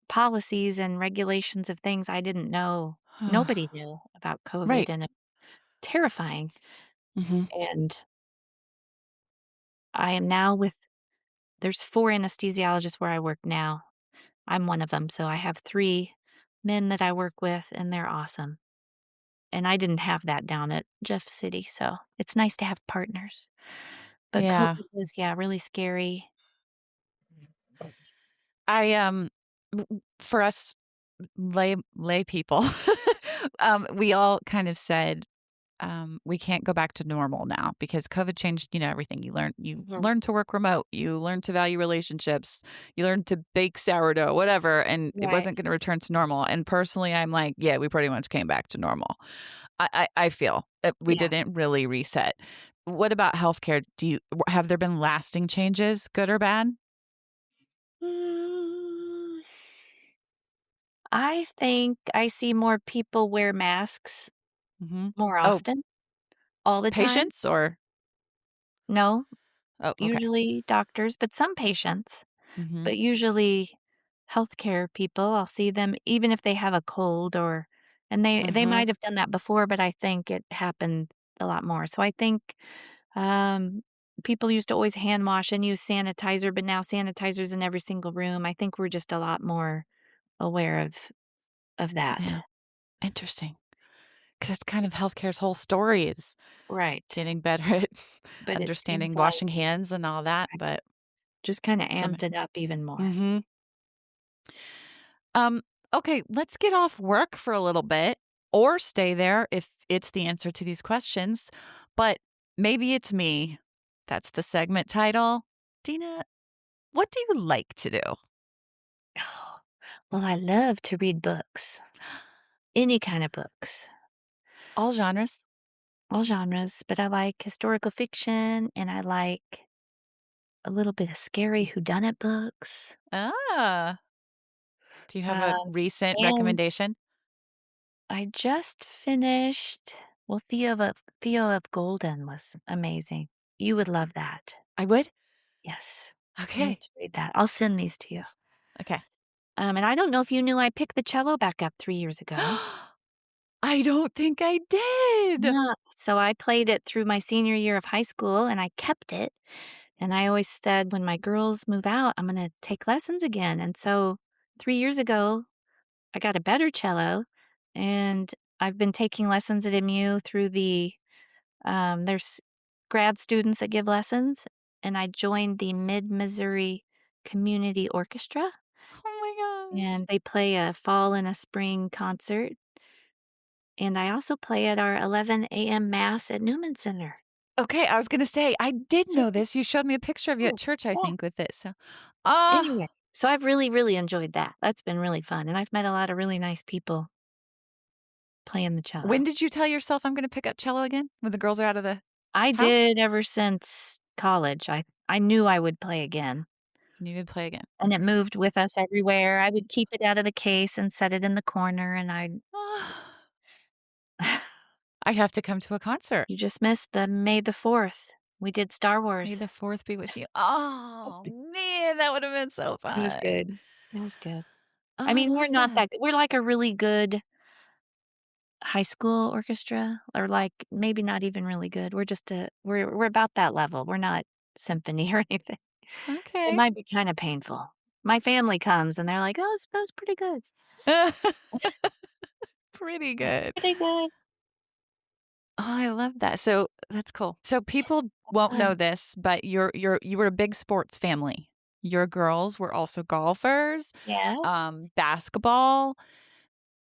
policies and regulations of things I didn't know. Nobody knew about COVID Right. and it terrifying. Mhm. And I am now with there's 4 anesthesiologists where I work now. I'm one of them, so I have 3 men that I work with, and they're awesome. And I didn't have that down at Jeff City, so it's nice to have partners. But Yeah. COVID was, yeah, really scary. I, for us lay people, we all kind of said, we can't go back to normal now because COVID changed, everything. You Mhm. learn to work remote, you learn to value relationships, you learn to bake sourdough, whatever, and it Right. wasn't going to return to normal. And personally, I'm like, yeah, we pretty much came back to normal. I feel we Yeah. didn't really reset. What about healthcare? Have there been lasting changes, good or bad? Mm, I think I see more people wear masks Hmm. more Oh, often, all the time. patients or No, oh, okay. usually doctors, but some patients. Hmm. But usually healthcare people, I'll see them even if they have a cold or and they Hmm. might have done that before, but I think it happened a lot more. So I think, um, people used to always hand wash and use sanitizer, but now sanitizer's in every single room. I think we're just a lot more aware of that. Yeah, interesting. Because that's kind of healthcare's whole story is Right. getting better at But it seems understanding like washing hands and all that. I But just kinda so, amped it up even more. hmm um, okay, let's get off work for a little bit, or stay there if it's the answer to these questions. But maybe it's me. That's the segment title. Dina, what do you like to do? Oh, well, I love to read books, any kind of books. All genres. All genres, but I like historical fiction and I like a little bit of scary whodunit books. Ah, do you have a Um, recent and recommendation? I just finished well, Theo of Golden was amazing. You would love that. I would. Yes, you need Okay. to read that. I'll send these to you. Okay. And I don't know if you knew I picked the cello back up 3 years ago. I don't think I did. Yeah. So I played it through my senior year of high school and I kept it. And I always said, when my girls move out, I'm going to take lessons again. And so 3 years ago, I got a better cello and I've been taking lessons at MU through there's grad students that give lessons. And I joined the Mid Missouri community orchestra, Oh my gosh. and they play a fall and a spring concert. And I also play at our 11 a.m. mass at Newman Center. Okay, I was gonna say, I did know Super this. You showed me a picture of you at cool. church, I Yeah. think, with it, so ah, Anyway, so I've really, really enjoyed that. That's been really fun, and I've met a lot of really nice people playing the when cello. did you tell yourself, "I'm gonna pick up cello again?" When the girls are out of the I house? did ever since college. I knew I would play again, You need to play again. and it moved with us everywhere. I would keep it out of the case and set it in the corner, and I'd Ah, I have to come to a concert. You just missed the May the 4th. We did Star May Wars. the 4th be with you. Oh, man, that would've been so It was fun. good. It was good. I Oh, I mean, we're love not that. that good. We're like a really good high school orchestra, or, like, maybe not even really good. We're just we're about that level. We're not symphony or anything. It Okay. might be kinda painful. My family comes and they're like, "Oh, that was pretty good. Pretty good. Pretty good." Oh, I love that. So that's cool. So people won't know Fun. this, but you were a big sports family. Your girls were also golfers, Yeah, basketball.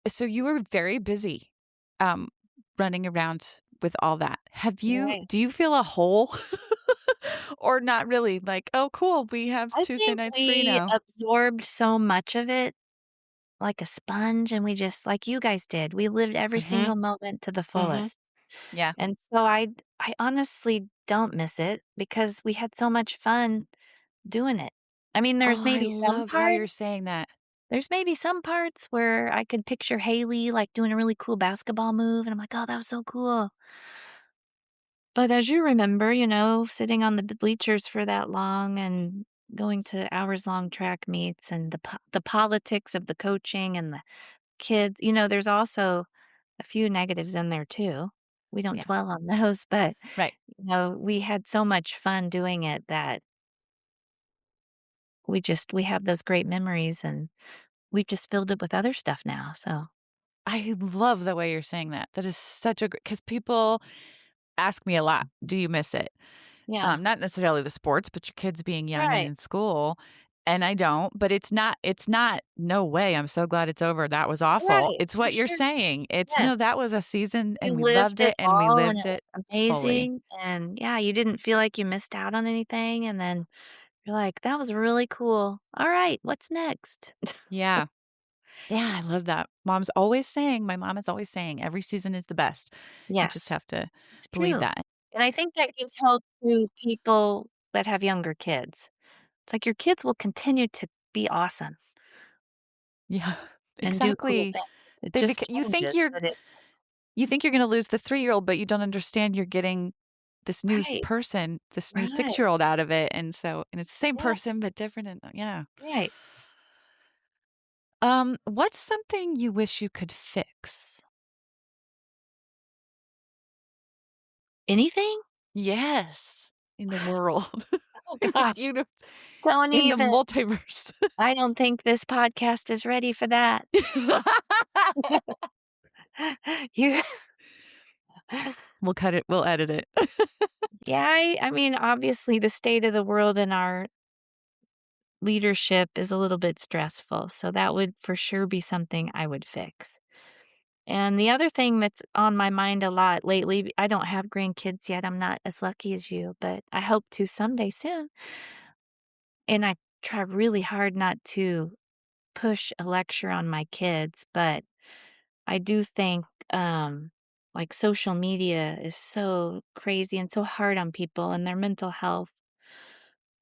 So you were very busy, um, running around with all that. right. Do you feel a hole? Or not really? Like, "Oh, cool, we have I Tuesday think nights free we now." absorbed so much of it like a sponge, and we just like you guys did, we lived every Mhm, single moment to the mhm. fullest. Yeah. And so I honestly don't miss it because we had so much fun doing it. I mean, Oh, I love how you're saying that. there's maybe some parts where I could picture Haley, like, doing a really cool basketball move, and I'm like, "Oh, that was so cool." But as you remember, sitting on the bleachers for that long and going to hours-long track meets and the politics of the coaching and the kids, there's also a few negatives in there too. We don't Yeah, dwell on those, but, right. we had so much fun doing it that we have those great memories, and we've just filled it with other stuff now, so I love the way you're saying that. That is such a because people ask me a lot, "Do you miss it?" yeah. Not necessarily the sports, but your kids being young and Right, in school, and I don't, but it's not, "No way, I'm so glad it's over, that was awful." right, It's for what you're sure. saying. It's, "No, Yes. that was a season, You and we lived loved it it, and we all, and it lived was it fully." amazing, and, yeah, you didn't feel like you missed out on anything, and then you're like, "That was really cool. Alright, what's next?" Yeah. Yeah, I love that. My mom is always saying, "Every season is the best." You just Yes, have to it's believe true, that. and I think that gives hope to people that have younger kids. It's like your kids will continue to be awesome Yeah, and do cool exactly. things. It They just beca changes, but it's you think you're gonna lose the three-year-old, but you don't understand you're getting this new right, person, this new right, six-year-old out of it, and it's the same person, yes, but different and yeah. right. What's something you wish you could fix? Anything? Yes, in the world, Oh in the gosh, uni don't in the even. multiverse. I don't think this podcast is ready for that. You We'll edit it. Yeah, I mean, obviously, the state of the world and our leadership is a little bit stressful, so that would for sure be something I would fix. And the other thing that's on my mind a lot lately, I don't have grandkids yet, I'm not as lucky as you, but I hope to someday soon, and I try really hard not to push a lecture on my kids, but I do think, like, social media is so crazy and so hard on people and their mental health.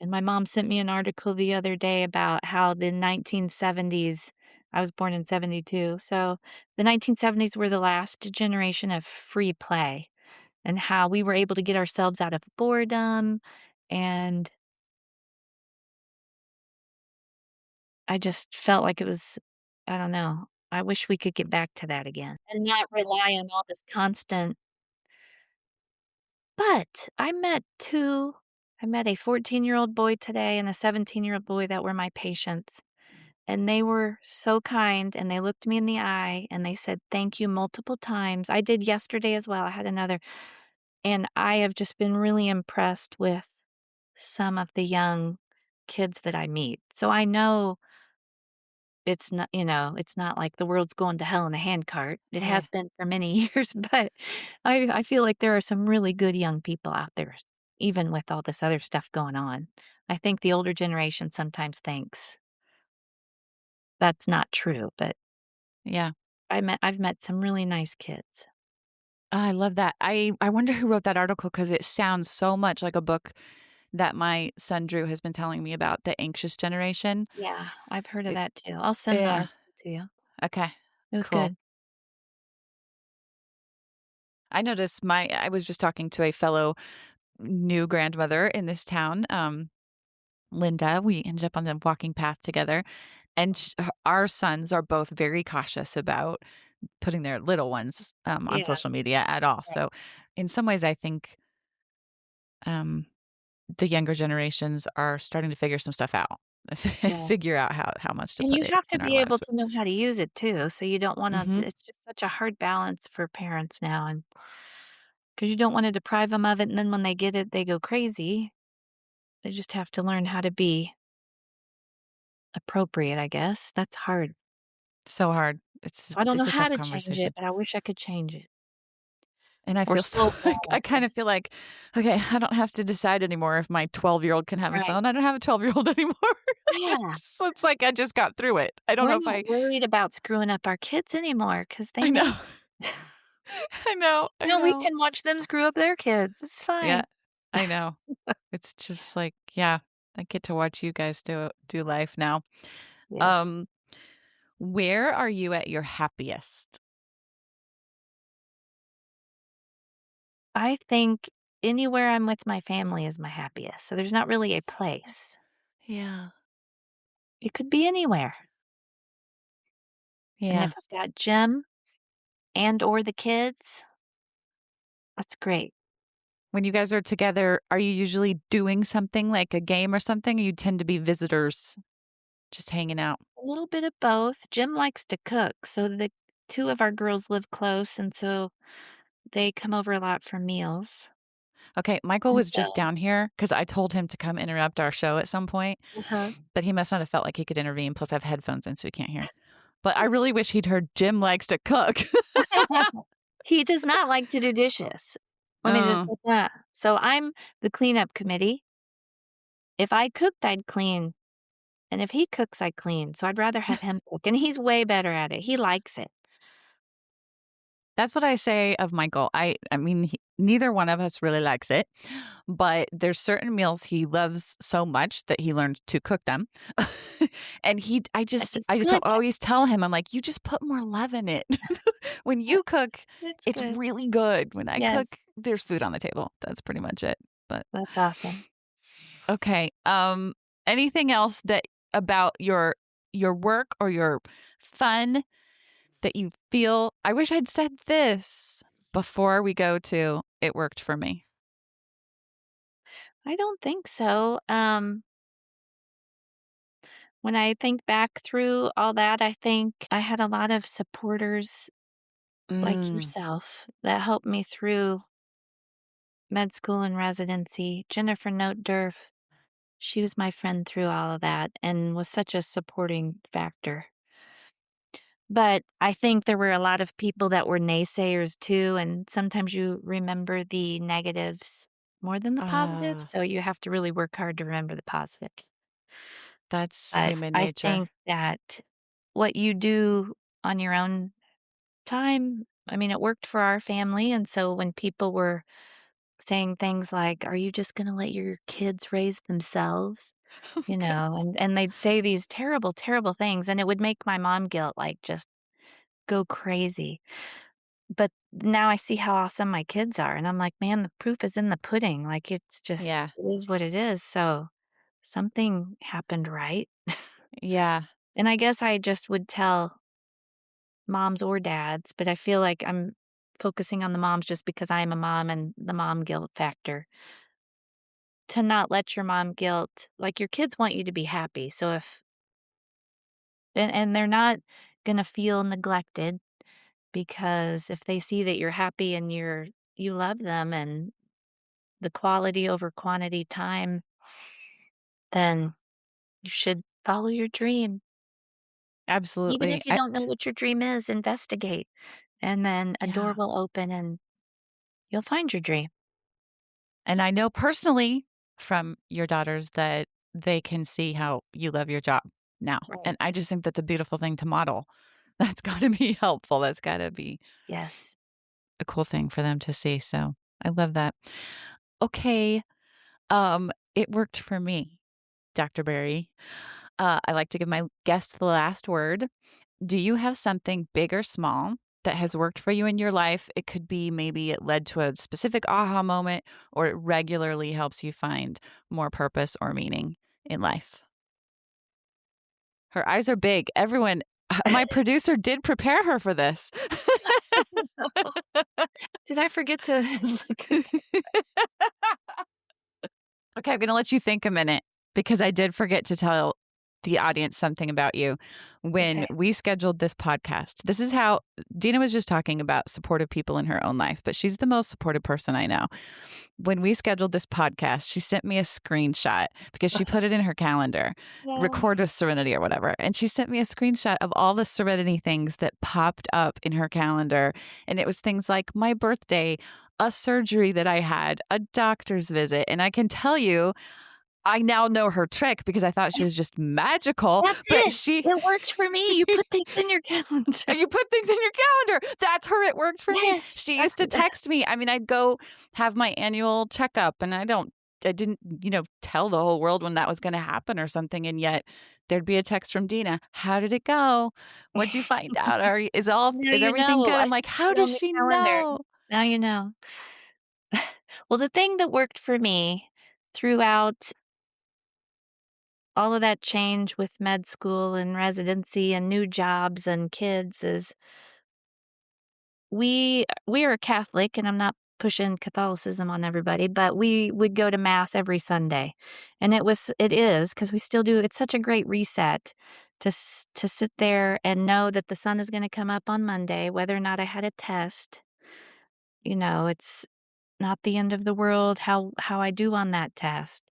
And my mom sent me an article the other day about how the 1970s, I was born in '72, so the 1970s were the last generation of free play, and how we were able to get ourselves out of boredom, and I just felt like it was I don't know, I wish we could get back to that again and not rely on all this constant. But I met a 14-year-old boy today and a 17-year-old boy that were my patients, and they were so kind, and they looked me in the eye, and they said, "Thank you," multiple times. I did yesterday as well, I had another, and I have just been really impressed with some of the young kids that I meet. So I know it's not, it's not like the world's going to hell in a handcart. It Yeah. has been for many years, but I feel like there are some really good young people out there, even with all this other stuff going on. I think the older generation sometimes thinks that's not true, but Yeah. I've met some really nice kids. I love that. I wonder who wrote that article because it sounds so much like a book that my son Drew has been telling me about, The Anxious Generation. Yeah, I've heard of It that too. I'll send the yeah. article to you. Okay. It was Cool. good. I noticed I was just talking to a fellow new grandmother in this town, Linda. We ended up on the walking path together, and our sons are both very cautious about putting their little ones on Yeah, social media at all. right. So, in some ways, I think um, the younger generations are starting to figure some stuff out, Yeah. figure out how much to And put you it have to in our be able lives. to know how to use it too, so you don't wanna Hmm. it's just such a hard balance for parents now, and because you don't wanna deprive them of it, and then when they get it, they go crazy. They just have to learn how to be appropriate, I guess. That's hard. So hard. So I don't know It's a how tough to change it, conversation. but I wish I could change it And I or feel so slow it like down, I I kind guess. of feel like, okay, I don't have to decide anymore if my 12-year-old can have a Right. phone. I don't have a 12-year-old anymore. Yeah. It's like I just got through it. I don't We're know if not I worried about screwing up our kids anymore because they I may. know. I know. I No, we know. can watch them screw up their kids. It's Yeah. fine. I know. It's just like, yeah, I get to watch you guys do life now. Yes. Um, where are you at your happiest? I think anywhere I'm with my family is my happiest, so there's not really a place. Yeah. It could be anywhere, and Yeah. if I've got Jim and or the kids, that's great. When you guys are together, are you usually doing something like a game or something? Or you tend to be visitors, just hanging out? A little bit of both. Jim likes to cook, so the 2 of our girls live close, and so they come over a lot for meals, Okay, Michael and was just so. down here because I told him to come interrupt our show at some point, Uh-huh. but he must not have felt like he could intervene. Plus, I have headphones in, so he can't hear. But I really wish he'd heard Jim likes to cook. He does not like to do dishes. Let me just Oh, put that. So I'm the cleanup committee. If I cooked, I'd clean, and if he cooks, I clean, so I'd rather have him cook, and he's way better at it. He likes it. that's what I say of Michael. I mean, neither one of us really likes it, but there's certain meals he loves so much that he learned to cook them. And And he's I just good at always tell him, I'm like, you just put more love in it. When it. you cook, It's it's good. really good. When I cook, Yes. there's food on the table. That's pretty much it. But That's awesome. okay. Anything else that about your work or your fun that you feel, I wish I'd said this before we go to it worked for me. I don't think so. When I think back through all that, I think I had a lot of supporters like Mm. yourself that helped me through med school and residency. Jennifer Note-Durf, she was my friend through all of that and was such a supporting factor. But I think there were a lot of people that were naysayers too, and sometimes you remember the negatives more than the positives, Uh, so you have to really work hard to remember the positives. that's But human I nature. think that what you do on your own time, I mean, it worked for our family, and so when people were saying things like, "Are you just gonna let your kids raise themselves?" Okay. And they'd say these terrible, terrible things, and it would make my mom guilt, like, just go crazy. But now I see how awesome my kids are, and I'm like, "Man, the proof is in the pudding." Like, it's just Yeah. it is what it is, so something happened right. Yeah. And I guess I just would tell moms or dads, but I feel like I'm focusing on the moms just because I am a mom and the mom guilt factor, to not let your mom guilt like, your kids want you to be happy, so if and they're not gonna feel neglected because if they see that you're happy and you love them and the quality over quantity time, then You should follow your dream. Even Absolutely. if you don't know what your dream is, investigate, and then a door Yeah. will open and you'll find your dream. And I know personally from your daughters that they can see how you love your job now. And I Right. just think that's a beautiful thing to model. That's got to be helpful. That's got to be Yes. a cool thing for them to see. So I love that. Okay. It worked for me, Dr. Berry. I like to give my guest the last word. Do you have something big or small that has worked for you in your life? It could be maybe it led to a specific aha moment, or it regularly helps you find more purpose or meaning in life. Her eyes are big. Everyone, my producer did prepare her for this. Did I forget to look? Okay, I'm going to let you think a minute because I did forget to tell the audience something about you. When Okay. we scheduled this podcast, this is how Deana was just talking about supportive people in her own life, but she's the most supportive person I know. When we scheduled this podcast, she sent me a screenshot because she put it in her calendar, Yeah. record with Serenity or whatever. And she sent me a screenshot of all the Serenity things that popped up in her calendar. And it was things like my birthday, a surgery that I had, a doctor's visit. And I can tell you, I now know her trick because I thought she was just magical, That's but it. she It worked for me. You put things in your calendar. you put things in your calendar. That's her. It worked for me. Yes. She used to text me. I mean, I'd go have my annual checkup and I didn't, tell the whole world when that was going to happen or something. And yet there'd be a text from Deana. How did it go? What'd you find out? Now Is you everything know. good? I I'm like, how put it does on the she calendar. know? Now you know. Well, the thing that worked for me throughout all of that change with med school and residency and new jobs and kids is we are Catholic, and I'm not pushing Catholicism on everybody, but we would go to mass every Sunday. And it is because we still do. It's such a great reset to sit there and know that the sun is gonna come up on Monday, whether or not I had a test. It's not the end of the world how I do on that test.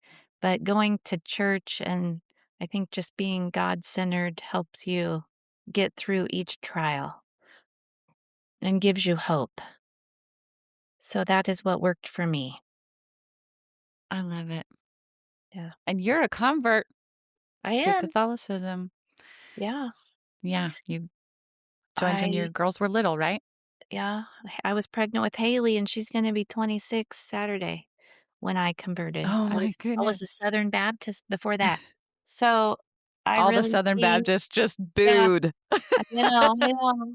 But going to church and I think just being God-centered helps you get through each trial and gives you hope. So that is what worked for me. I love it. Yeah. And you're a convert I to am. Catholicism. Yeah. Yeah. You joined when your I girls were little, right? yeah, I was pregnant with Haley, and she's gonna be 26 Saturday when I converted. Oh I my was I was a goodness. Southern Baptist before that. So, I All the really Southern see. Baptists just Yeah, booed. I know.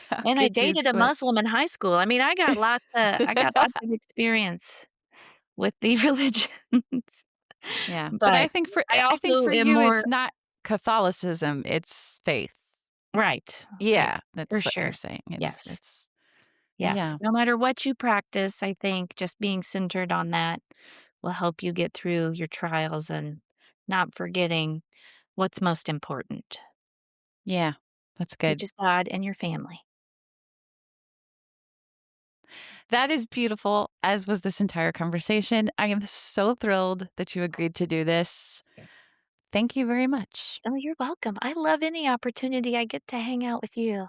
How And I could you dated a switch? Muslim in high school. I mean, I got lots of experience with the religions. Yeah, but But I I think also for am you, more. it's not Catholicism, it's faith. Right, right, Yeah, for that's what you're sure. saying. Yes. It's Yes, yeah, no matter what you practice, I think just being centered on that will help you get through your trials and not forgetting what's most important, yeah, that's good. which is God and your family. That is beautiful, as was this entire conversation. I am so thrilled that you agreed to do this. Thank you very much. Oh, you're welcome. I love any opportunity I get to hang out with you.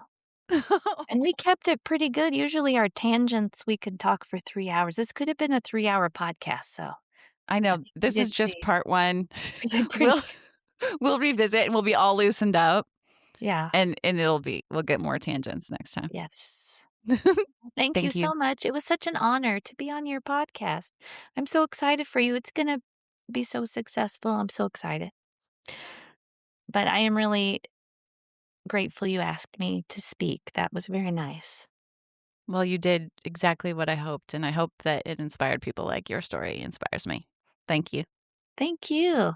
And we kept it pretty good. Usually our tangents, we could talk for 3 hours. This could have been a 3-hour podcast, so I I know think we this is did just pretty part 1. we did We'll pretty we'll revisit and we'll be all loosened up Yeah, and we'll get more tangents next time. yes. Thank you Thank you. so much. It was such an honor to be on your podcast. I'm so excited for you. It's gonna be so successful. I'm so excited. But I am really grateful you asked me to speak. That was very nice. Well, you did exactly what I hoped, and I hope that it inspired people like your story inspires me. Thank you. Thank you.